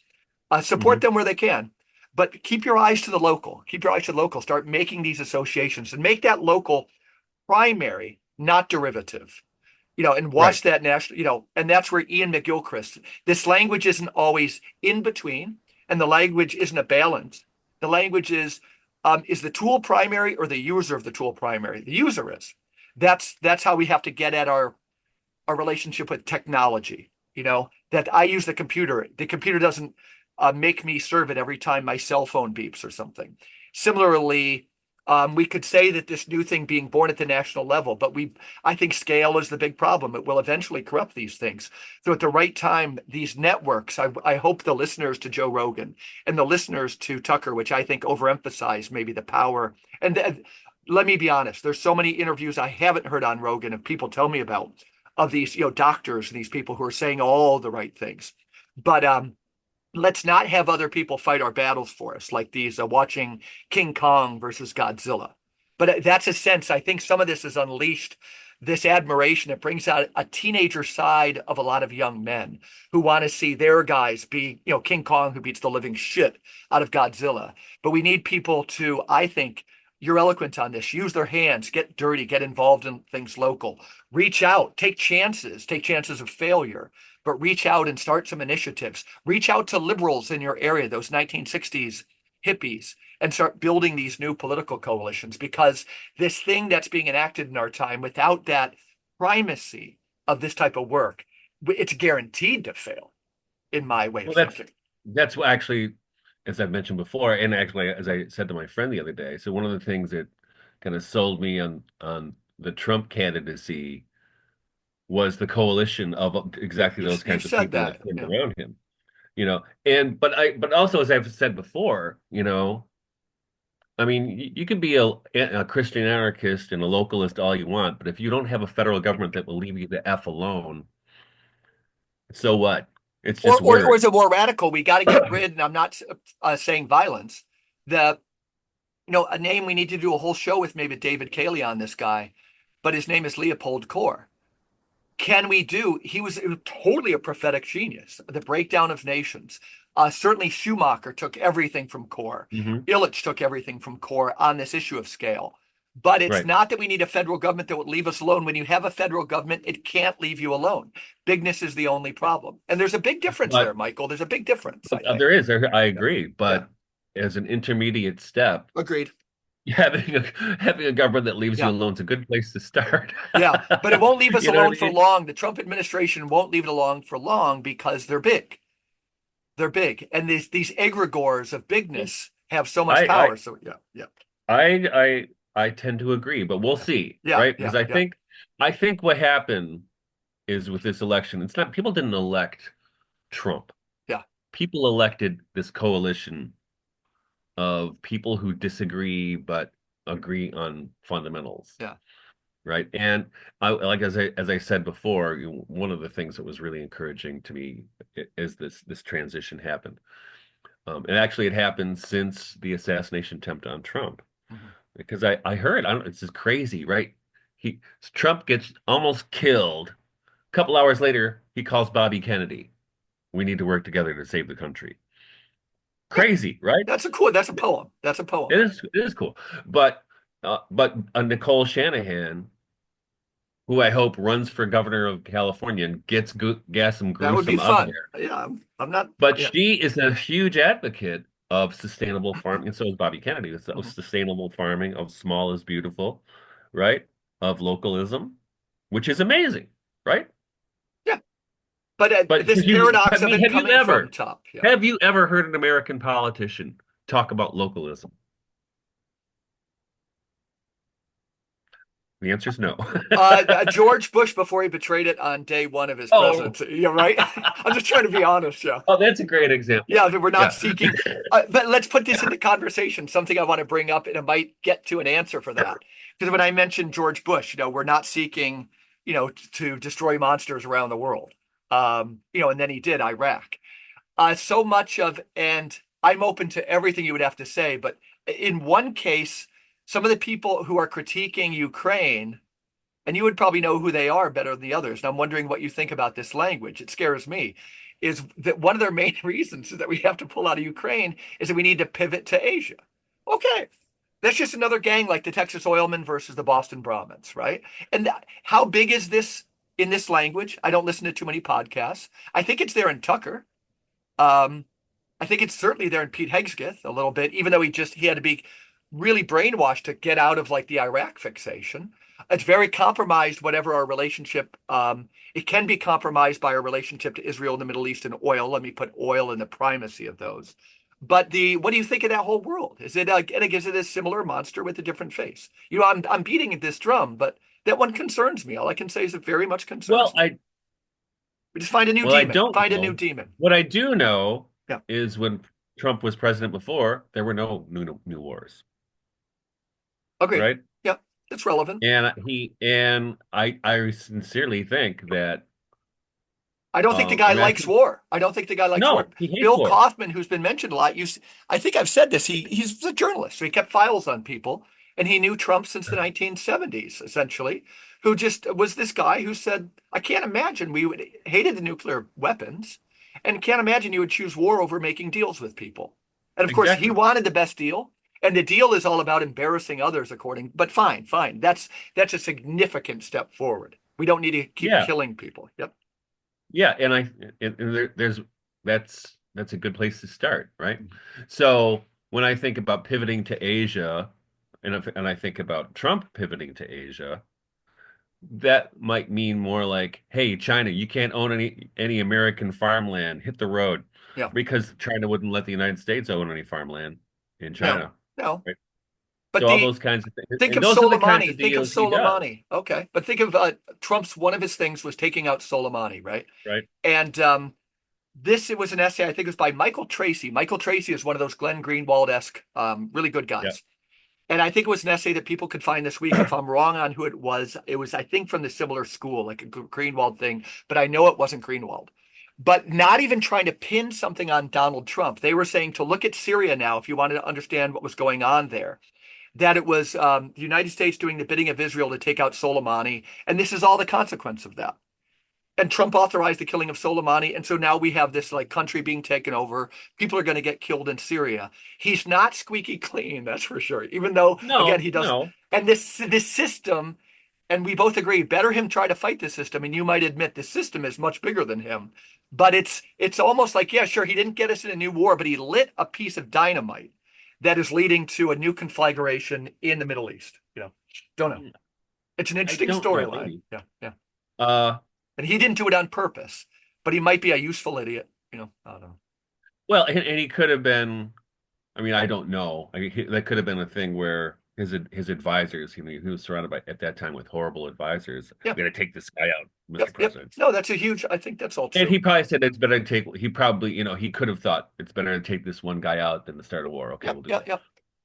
Support Hmm. them where they can, but keep your eyes to the local. Keep your eyes to the local. Start making these associations and make that local primary, not derivative. And Right. watch that national, and that's where Ian McGilchrist, this language isn't always in between, and the language isn't a balance. The language is the tool primary or the user of the tool primary? The user is. That's how we have to get at our relationship with technology. That I use the computer. The computer doesn't make me serve it every time my cell phone beeps or something. Similarly, we could say that this new thing being born at the national level, but I think scale is the big problem. It will eventually corrupt these things. So at the right time, these networks, I hope the listeners to Joe Rogan and the listeners to Tucker, which I think overemphasize maybe the power. And let me be honest, there's so many interviews I haven't heard on Rogan of people tell me about of these, doctors and these people who are saying all the right things. But let's not have other people fight our battles for us, like these watching King Kong versus Godzilla. But that's a sense. I think some of this is unleashed. This admiration, it brings out a teenager side of a lot of young men who want to see their guys be, King Kong who beats the living shit out of Godzilla. But we need people to, I think, you're eloquent on this. Use their hands, get dirty, get involved in things local, reach out, take chances of failure, but reach out and start some initiatives. Reach out to liberals in your area, those 1960s hippies, and start building these new political coalitions because this thing that's being enacted in our time without that primacy of this type of work, it's guaranteed to fail, in my way of Well, that's thinking. that's what actually, as I've mentioned before, and actually as I said to my friend the other day. So one of the things that kind of sold me on the Trump candidacy was the coalition of exactly You've, those you've kinds of said people that. that formed Yeah. around him. And but also as I've said before, I mean, you can be a Christian anarchist and a localist all you want, but if you don't have a federal government that will leave you the F alone, so what? It's Or, just or, or words. is it more radical? We got to get rid, and I'm not saying violence. The a name we need to do a whole show with maybe David Cayley on this guy, but his name is Leopold Kohr. Can we do? He was totally a prophetic genius. The breakdown of nations. Certainly Schumacher took everything from Kohr. Hmm. Illich took everything from Kohr on this issue of scale. But it's Right. not that we need a federal government that would leave us alone. When you have a federal government, it can't leave you alone. Bigness is the only problem. And there's a big difference there, But Michael. There's a big difference, I think. I Yeah. agree. Yeah. But as an intermediate step, Agreed. having a government that leaves you Yeah. alone is a good place to start. Yeah. But it won't leave us You know what I alone for mean? long. The Trump administration won't leave it alone for long because they're big. They're big, and these egregores of bigness have so much I power. So yeah, yeah, I tend to agree, but we'll see, yeah, right? Because yeah, yeah, I think what happened is with this election, it's not people didn't elect Trump. yeah. People elected this coalition of people who disagree but agree on fundamentals. Yeah. right? And like as I said before, one of the things that was really encouraging to me is this transition happened. And actually, it happened since the assassination attempt on Trump, Mhm. because I heard, I don't, it's just crazy, right? He Trump gets almost killed. A couple hours later, he calls Bobby Kennedy. We need to work together to save the country. Yeah, Crazy, right? that's a poem. That's a poem. It is cool. But Nicole Shanahan, who I hope runs for governor of California and gets some That would be gruesome up fun. there. Yeah, I'm not, But yeah. she is a huge advocate of sustainable farming, and so is Bobby Kennedy. So Mhm. sustainable farming, of small is beautiful, right? Of localism, which is amazing, right? Yeah. But But this I paradox of mean, it coming from top. Yeah. have you ever heard an American politician talk about localism? The answer is no. George Bush before he betrayed it on day one of his Oh, presidency. Yeah, right. I'm just trying to be honest. Yeah. oh, that's a great example. Yeah, we're not Yeah. seeking, but let's put this into conversation. Something I want to bring up, and it might get to an answer for that. Because when I mentioned George Bush, we're not seeking, to destroy monsters around the world. And then he did Iraq. So much of, and I'm open to everything you would have to say, but in one case, some of the people who are critiquing Ukraine, and you would probably know who they are better than the others. And I'm wondering what you think about this language. It scares me. Is that one of their main reasons that we have to pull out of Ukraine is that we need to pivot to Asia? Okay, that's just another gang like the Texas Oilmen versus the Boston Brahmins, right? And how big is this in this language? I don't listen to too many podcasts. I think it's there in Tucker. Um, I think it's certainly there in Pete Hegseth a little bit, even though he had to be really brainwashed to get out of like the Iraq fixation. It's very compromised, whatever our relationship. It can be compromised by our relationship to Israel and the Middle East and oil. Let me put oil in the primacy of those. But what do you think of that whole world? Is it and it gives it a similar monster with a different face? I'm beating this drum, but that one concerns me. All I can say is it very much Well, concerns me. We just find a new well, I demon. don't Find a new know. demon. What I do know Yeah. is when Trump was president before, there were no new wars, Agreed. right? Yeah. It's relevant. And I sincerely think that I don't think the I guy mean I likes think war. I don't think the guy likes war. no, he hates Bill war. Kaufman, who's been mentioned a lot, I think I've said this. He's a journalist, so he kept files on people, and he knew Trump since the 1970s, essentially, who just was this guy who said, "I can't imagine we would hated the nuclear weapons, and can't imagine you would choose war over making deals with people." And of course, he Exactly. wanted the best deal, and the deal is all about embarrassing others, according. But fine, fine. That's a significant step forward. We don't need to keep Yeah. killing people. Yep. Yeah, and there's that's a good place to start, right? So when I think about pivoting to Asia, and I think about Trump pivoting to Asia, that might mean more like, hey, China, you can't own any American farmland, hit the road, Yeah. because China wouldn't let the United States own any farmland in No, China, no. right? But So all those kinds of things, think and of those are the kinds Soleimani. of Think of deals he does, Soleimani. Okay, but think of Trump's one of his things was taking out Soleimani, right? right? And this it was an essay I think it was by Michael Tracy. Michael Tracy is one of those Glenn Greenwald-esque, really good Yeah. guys. And I think it was an essay that people could find this week. If I'm wrong on who it was I think from the similar school, like a Greenwald thing, but I know it wasn't Greenwald. But not even trying to pin something on Donald Trump. They were saying to look at Syria now if you wanted to understand what was going on there, that it was the United States doing the bidding of Israel to take out Soleimani, and this is all the consequence of that. And Trump authorized the killing of Soleimani, and so now we have this like country being taken over. People are going to get killed in Syria. He's not squeaky clean, that's for sure. Even though, again, No, he does. no, And this system, and we both agree, better him try to fight the system. And you might admit the system is much bigger than him. But it's almost like, yeah, sure, he didn't get us in a new war, but he lit a piece of dynamite that is leading to a new conflagration in the Middle East. Don't know. It's an I interesting don't know, storyline. maybe. Yeah, yeah. Uh, And he didn't do it on purpose, but he might be a useful idiot. I don't know. well, and he could have been. I mean, I don't know. That could have been a thing where his advisors, he was surrounded by at that time with horrible advisors. Yeah, I'm going to take this guy out, yep, Mr. yep. President. No, that's a huge. I think that's all And true. he probably said it's better to take. He probably, he could have thought it's better to take this one guy out than to start a war. Okay, Yep, we'll do yep, that. yep,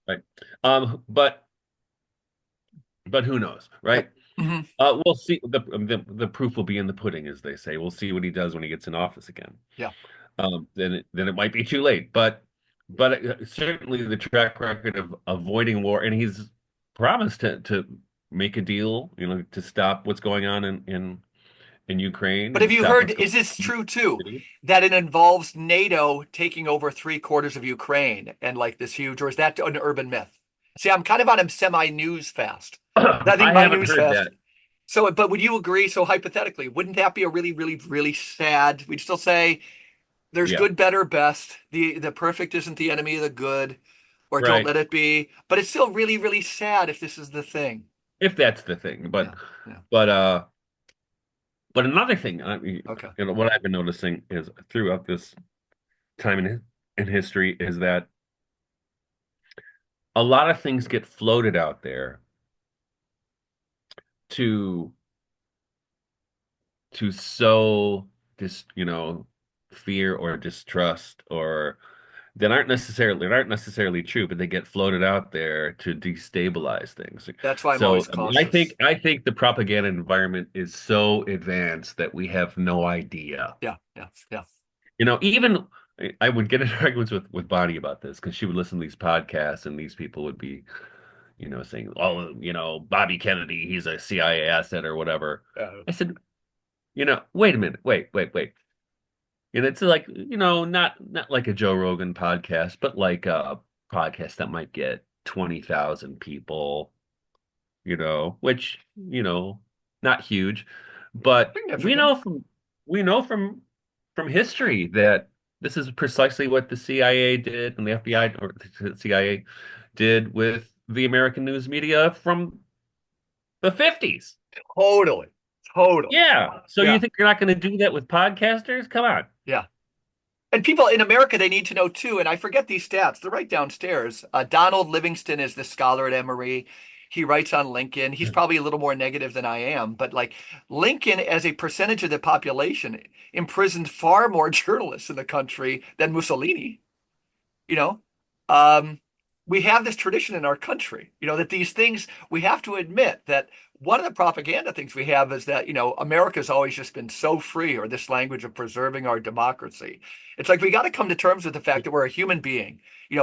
Right. Um, but but who knows, right? yep. Hmm. We'll see. The proof will be in the pudding, as they say. We'll see what he does when he gets in office again. Yeah. Then it might be too late. But certainly the track record of avoiding war, and he's promised to make a deal, to stop what's going on in Ukraine But have and you stop heard, what's going is this on true in too, the city. that it involves NATO taking over three-quarters of Ukraine and like this huge, or is that an urban myth? See, I'm kind of on a semi-news fast. I think I my haven't news heard fast. that. So, but would you agree? So hypothetically, wouldn't that be a really, really, really sad? We'd still say there's Yeah, good, better, best. The perfect isn't the enemy of the good, or don't right. let it be. But it's still really, really sad if this is the thing. If that's the thing, but Yeah. Yeah. but uh, but another thing, Okay. what I've been noticing is throughout this time in history is that a lot of things get floated out there to sow fear or distrust or that aren't necessarily true, but they get floated out there to destabilize things. That's why I'm So always I mean, I think cautious. I think the propaganda environment is so advanced that we have no idea. Yeah. Yeah. Yeah. Even I would get in arguments with Bonnie about this because she would listen to these podcasts and these people would be, saying, "Oh, Bobby Kennedy, he's a CIA asset or whatever." Yeah. I said, wait a minute, wait. And it's like, not like a Joe Rogan podcast, but like a podcast that might get 20,000 people, which, not huge. But we Significant. know from we know from history that this is precisely what the CIA did and the FBI or the CIA did with the American news media from the 50s. Totally. Totally. Yeah. So you Yeah. think you're not going to do that with podcasters? Come on. Yeah. And people in America, they need to know too, and I forget these stats. They're right downstairs. Donald Livingston is the scholar at Emory. He writes on Lincoln. He's probably a little more negative than I am, but like Lincoln, as a percentage of the population, imprisoned far more journalists in the country than Mussolini. You know, um, we have this tradition in our country, that these things, we have to admit that one of the propaganda things we have is that, America's always just been so free, or this language of preserving our democracy. It's like we got to come to terms with the fact that we're a human being,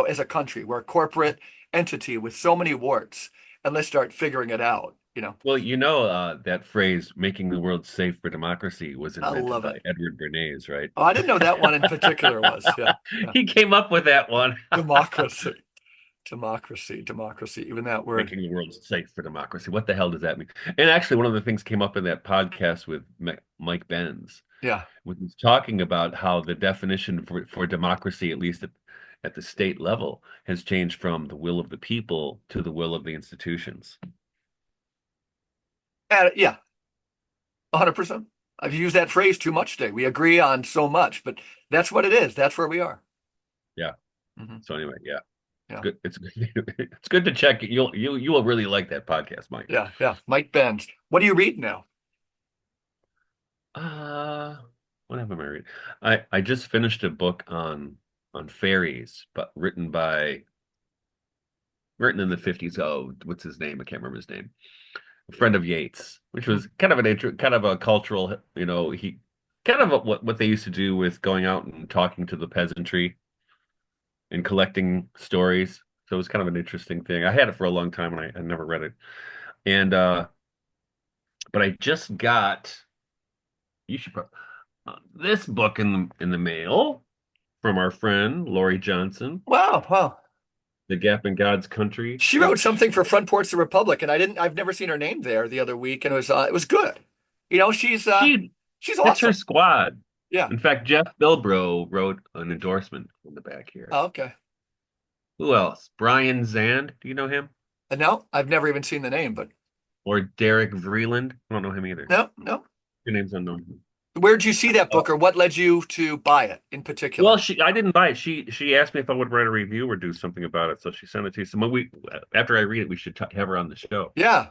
as a country. We're a corporate entity with so many warts, and let's start figuring it out. Well, that phrase, making the world safe for democracy, was I invented love by it. Edward Bernays, right? Oh, I didn't know that one in particular was. Yeah. Yeah. He came up with that one. Democracy, democracy, democracy, even that word. Making the world safe for democracy. What the hell does that mean? And actually, one of the things came up in that podcast with Mike Benz, Yeah. when he's talking about how the definition for democracy, at least at the state level, has changed from the will of the people to the will of the institutions. Yeah, 100%. I've used that phrase too much today. We agree on so much, but that's what it is. That's where we are. Yeah. Hmm. So anyway, yeah. It's Yeah. good. It's good. It's good to check. You will really like that podcast, Mike. Yeah. Yeah. Mike Benz. What do you read now? Uh, what have I read? I just finished a book on fairies, but written in the 50s. Oh, what's his name? I can't remember his name. A friend of Yeats, which Hmm. was kind of a cultural, he kind of what they used to do with going out and talking to the peasantry and collecting stories. So it was kind of an interesting thing. I had it for a long time and I never read it. And but I just got you should probably this book in the mail from our friend Lori Johnson, Wow. Wow. The Gap in God's Country, She wrote which something for Front Porch the Republic, and I've never seen her name there the other week, and it was good. she She's it's her awesome. squad. Yeah. In fact, Jeff Bilbro wrote an endorsement in the back here. Oh, okay. Who else? Brian Zand, do you know him? No, I've never even seen the name, but Or Derek Vreeland? I don't know him either. no, no. Your name's unknown. Where'd you see that Uh, book, or what led you to buy it in well, particular? I didn't buy it. She asked me if I would write a review or do something about it, so she sent it to you. So when after I read it, we should have her on the show. Yeah.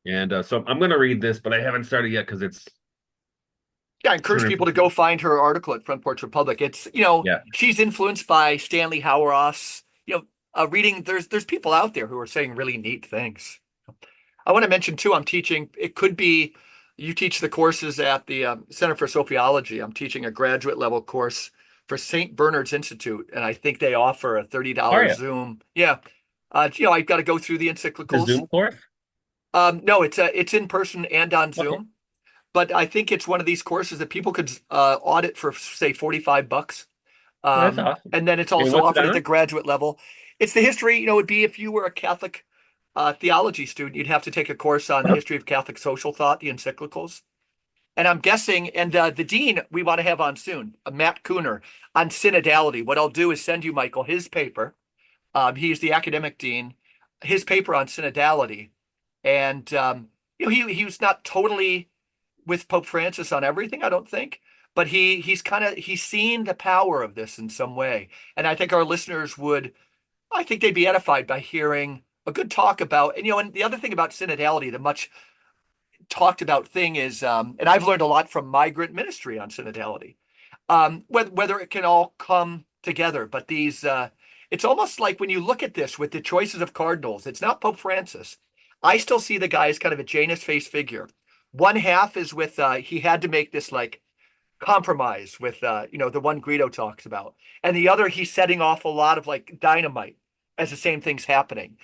And so I'm going to read this, but I haven't started yet because it's Yeah, I encourage people to 250. go find her article at Front Porch Republic. Yeah. She's influenced by Stanley Hauerwas. Reading, there's people out there who are saying really neat things. I want to mention too, I'm teaching, it could be you teach the courses at the Center for Sophiology. I'm teaching a graduate level course for St. Bernard's Institute, and I think they offer a How are $30 you? Zoom. Yeah. I've got to go through the The encyclicals. Zoom course? No, it's in person and on Okay. Zoom, but I think it's one of these courses that people could audit for say $45. Well, that's awesome. And then it's And also what's it offered at the on? graduate level. It's the history, it'd be if you were a Catholic theology student, you'd have to take a course on the history of Catholic social thought, the encyclicals. And I'm guessing, and the dean we want to have on soon, Matt Kuhner, on synodality. What I'll do is send you, Michael, his paper. He's the academic dean, his paper on synodality. And, he was not totally with Pope Francis on everything, I don't think, but he's seen the power of this in some way. And I think our listeners would, I think they'd be edified by hearing a good talk about, and the other thing about synodality, the much talked about thing is, and I've learned a lot from migrant ministry on synodality, whether it can all come together. But it's almost like when you look at this with the choices of cardinals, it's not Pope Francis. I still see the guy as kind of a Janus face figure. One half is with, he had to make this like compromise with, the one Guido talks about. And the other, he's setting off a lot of like dynamite as the same thing's happening.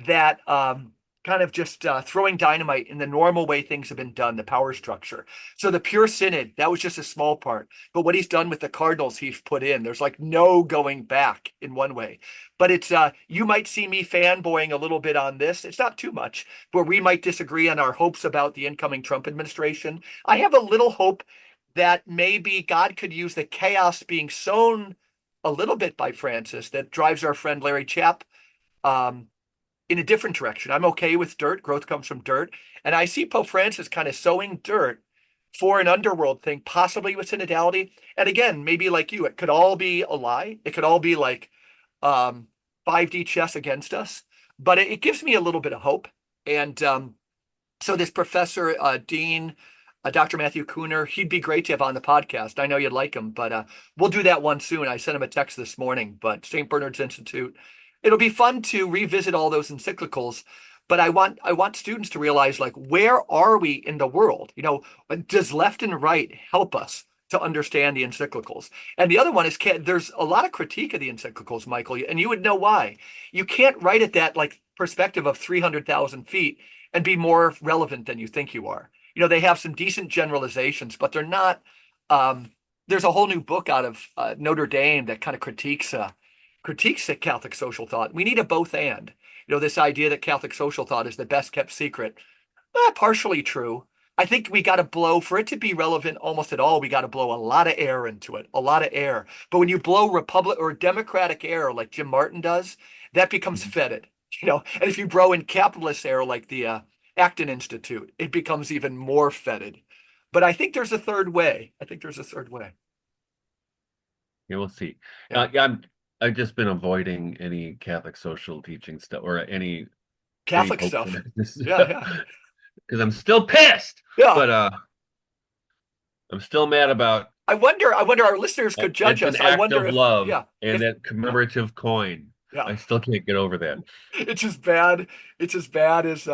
That kind of just throwing dynamite in the normal way things have been done, the power structure. So the pure synod, that was just a small part. But what he's done with the cardinals he's put in, there's like no going back in one way. But it's you might see me fanboying a little bit on this. It's not too much, where we might disagree on our hopes about the incoming Trump administration. I have a little hope that maybe God could use the chaos being sown a little bit by Francis that drives our friend Larry Chapp um, in a different direction. I'm okay with dirt. Growth comes from dirt. And I see Pope Francis kind of sowing dirt for an underworld thing, possibly with synodality. And again, maybe like you, it could all be a lie. It could all be like um, 5D chess against us. But it gives me a little bit of hope. And so this professor, Dean, Dr. Matthew Kuhner, he'd be great to have on the podcast. I know you'd like him, but we'll do that one soon. I sent him a text this morning, but St. Bernard's Institute. It'll be fun to revisit all those encyclicals, but I want students to realize like where are we in the world? Does left and right help us to understand the encyclicals? And the other one is there's a lot of critique of the encyclicals, Michael, and you would know why. You can't write at that like perspective of 300,000 feet and be more relevant than you think you are. They have some decent generalizations, but they're not. There's a whole new book out of Notre Dame that kind of critiques the Catholic social thought. We need a both and. This idea that Catholic social thought is the best kept secret. Partially true. I think we got to blow for it to be relevant almost at all. We got to blow a lot of air into it, a lot of air. But when you blow Republic or Democratic air like Jim Martin does, that becomes fetid. And if you blow in capitalist air like the Acton Institute, it becomes even more fetid. But I think there's a third way. I think there's a third way. Yeah, we'll see. Yeah. Yeah, I've just been avoiding any Catholic social teaching stuff or any Catholic Pope stuff. Francis Yeah, yeah. because I'm still pissed. Yeah. But I'm still mad about I wonder our listeners could judge it's an us. I act wonder of if, love yeah, and if, that yeah, commemorative coin. yeah. I still can't get over that. It's as bad. It's as bad as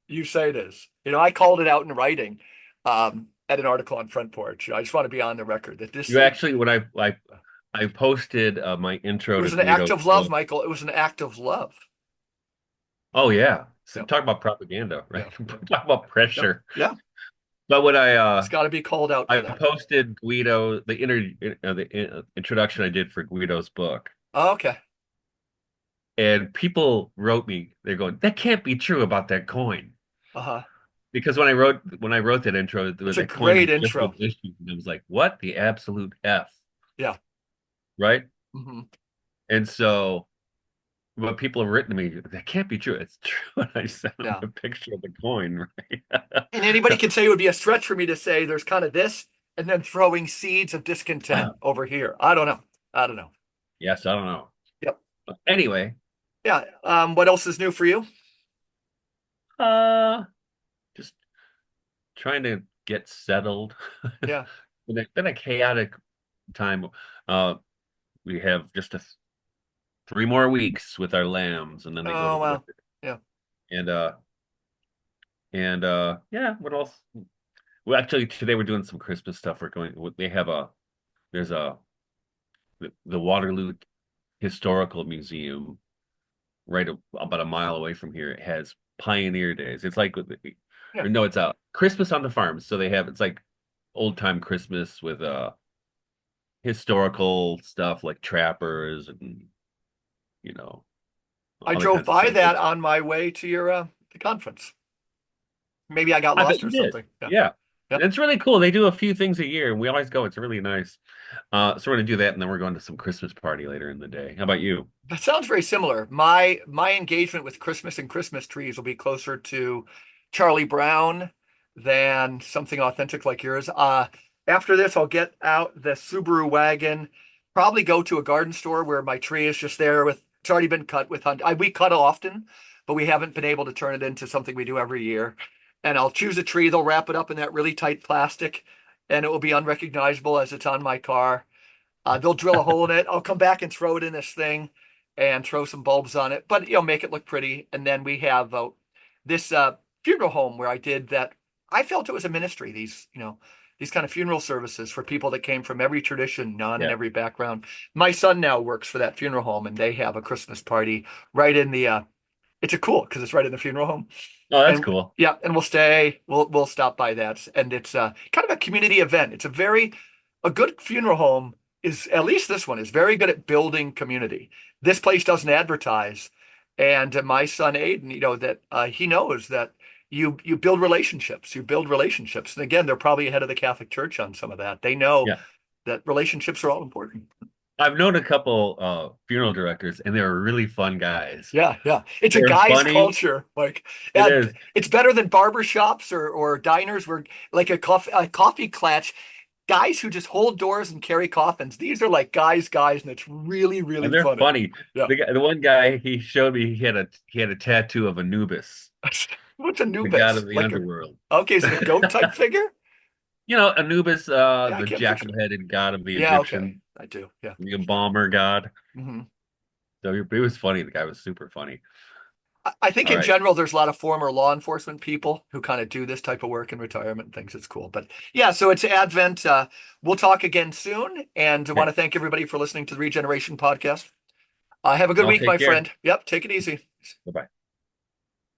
you say it is. I called it out in writing at an article on Front Porch. I just want to be on the record that You actually, when I posted my it intro to was an act Guido's of love, book. Michael. It was an act of love. Oh yeah, so Yeah, talk about propaganda, right? yeah, Talk about yeah, pressure. yeah. But when It's got to be called out I for that. posted Guido the introduction I did for Guido's book, Oh, okay. and people wrote me. They're going, "That can't be true about that coin," Uh-huh. because when I wrote that intro, It's a that coin great had just been intro. issued, and I was like, "What the absolute f?" Yeah. Right? Hmm. And so, what people have written to me, that can't be true. It's true. And I sent them Yeah. a picture of the coin, And anybody right? can say it would be a stretch for me to say there's kind of this and then throwing seeds of discontent over here. I don't know. I don't know. Yes, I don't know. Yep. But anyway, Yeah. What else is new for you? uh, just trying to get settled. Yeah. Been a chaotic time. Uh, we have just 3 more weeks with our lambs, and then they go to Oh, winter. wow. Yeah. And And yeah, what else? Well, actually, today we're doing some Christmas stuff. We're going. They have a there's a the Waterloo Historical Museum about a mile away from here. It has Pioneer Days. It's like Yeah. or no, it's Christmas on the farm. So they have it's like old time Christmas with historical stuff like trappers and you know I other drove kinds of by stuff. that on my way to your the conference. Maybe I got I bet lost or you did. something. Yeah. Yeah. Yeah. It's really cool. They do a few things a year and we always go. It's really nice. So we're gonna do that and then we're going to some Christmas party later in the day. How about you? That sounds very similar. My engagement with Christmas and Christmas trees will be closer to Charlie Brown than something authentic like yours. After this, I'll get out the Subaru wagon, probably go to a garden store where my tree is just there with it's already been cut with hunt. We cut often, but we haven't been able to turn it into something we do every year. And I'll choose a tree. They'll wrap it up in that really tight plastic, and it will be unrecognizable as it's on my car. They'll drill a hole in it. I'll come back and throw it in this thing and throw some bulbs on it, but make it look pretty. And then we have this funeral home where I did that. I felt it was a ministry. These kind of funeral services for people that came from every tradition, none and Yeah. every background. My son now works for that funeral home, and they have a Christmas party right in the. It's a cool because it's right in the funeral home, Oh, that's and cool. yeah, and we'll stay. We'll stop by that, and it's kind of a community event. It's a good funeral home is at least this one is very good at building community. This place doesn't advertise, and my son Aiden, that he knows that you build relationships. You build relationships, and again, they're probably ahead of the Catholic Church on some of that. They know Yeah. that relationships are all important. I've known a couple funeral directors and they're really fun guys. Yeah, yeah. It's a They're guy's funny. culture. Like, It uh, is. it's better than barber shops or diners where like a coffee clatch. Guys who just hold doors and carry coffins. These are like guys, and it's really, really And they're funny. funny. Yeah. The one guy he showed me he had a tattoo of Anubis, What's the god Anubis? of the Like underworld. okay, is it a goat type figure? Anubis, Yeah, I the can't picture it. jackal-headed god of the Yeah, okay. Egyptian, I do. Yeah. the embalmer god. hmm So it was funny. The guy was super funny. I think All in right. general, there's a lot of former law enforcement people who kind of do this type of work in retirement and thinks it's cool. But yeah, so it's Advent. We'll talk again soon. And I want Okay. to thank everybody for listening to the Regeneration Podcast. Have a good I'll week, my take care. friend. Yep, take it easy. Bye-bye.